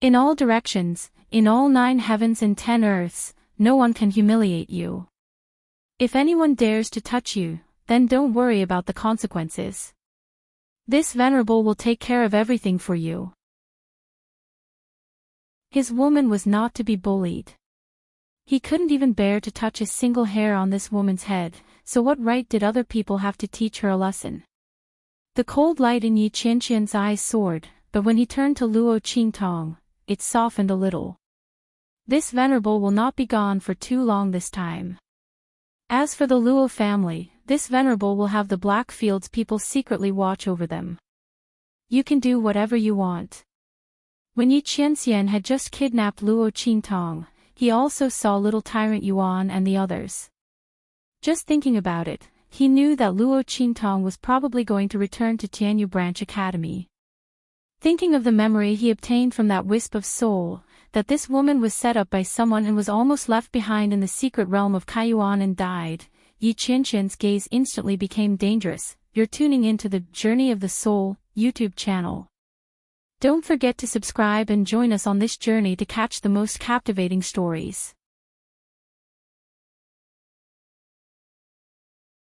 In all directions, in all 9 heavens and 10 earths, no one can humiliate you. If anyone dares to touch you, then don't worry about the consequences. This venerable will take care of everything for you. His woman was not to be bullied. He couldn't even bear to touch a single hair on this woman's head, so what right did other people have to teach her a lesson? The cold light in Yi Qianxian's eyes soared, but when he turned to Luo Qingtong, it softened a little. This venerable will not be gone for too long this time. As for the Luo family, this venerable will have the Black Fields people secretly watch over them. You can do whatever you want. When Yi Qianxian had just kidnapped Luo Qingtong, he also saw little tyrant Yuan and the others. Just thinking about it, he knew that Luo Qingtong was probably going to return to Tianyu Branch Academy. Thinking of the memory he obtained from that wisp of soul, that this woman was set up by someone and was almost left behind in the secret realm of Kaiyuan and died, Yi Qianxian's gaze instantly became dangerous. You're tuning into the Journey of the Soul YouTube channel. Don't forget to subscribe and join us on this journey to catch the most captivating stories.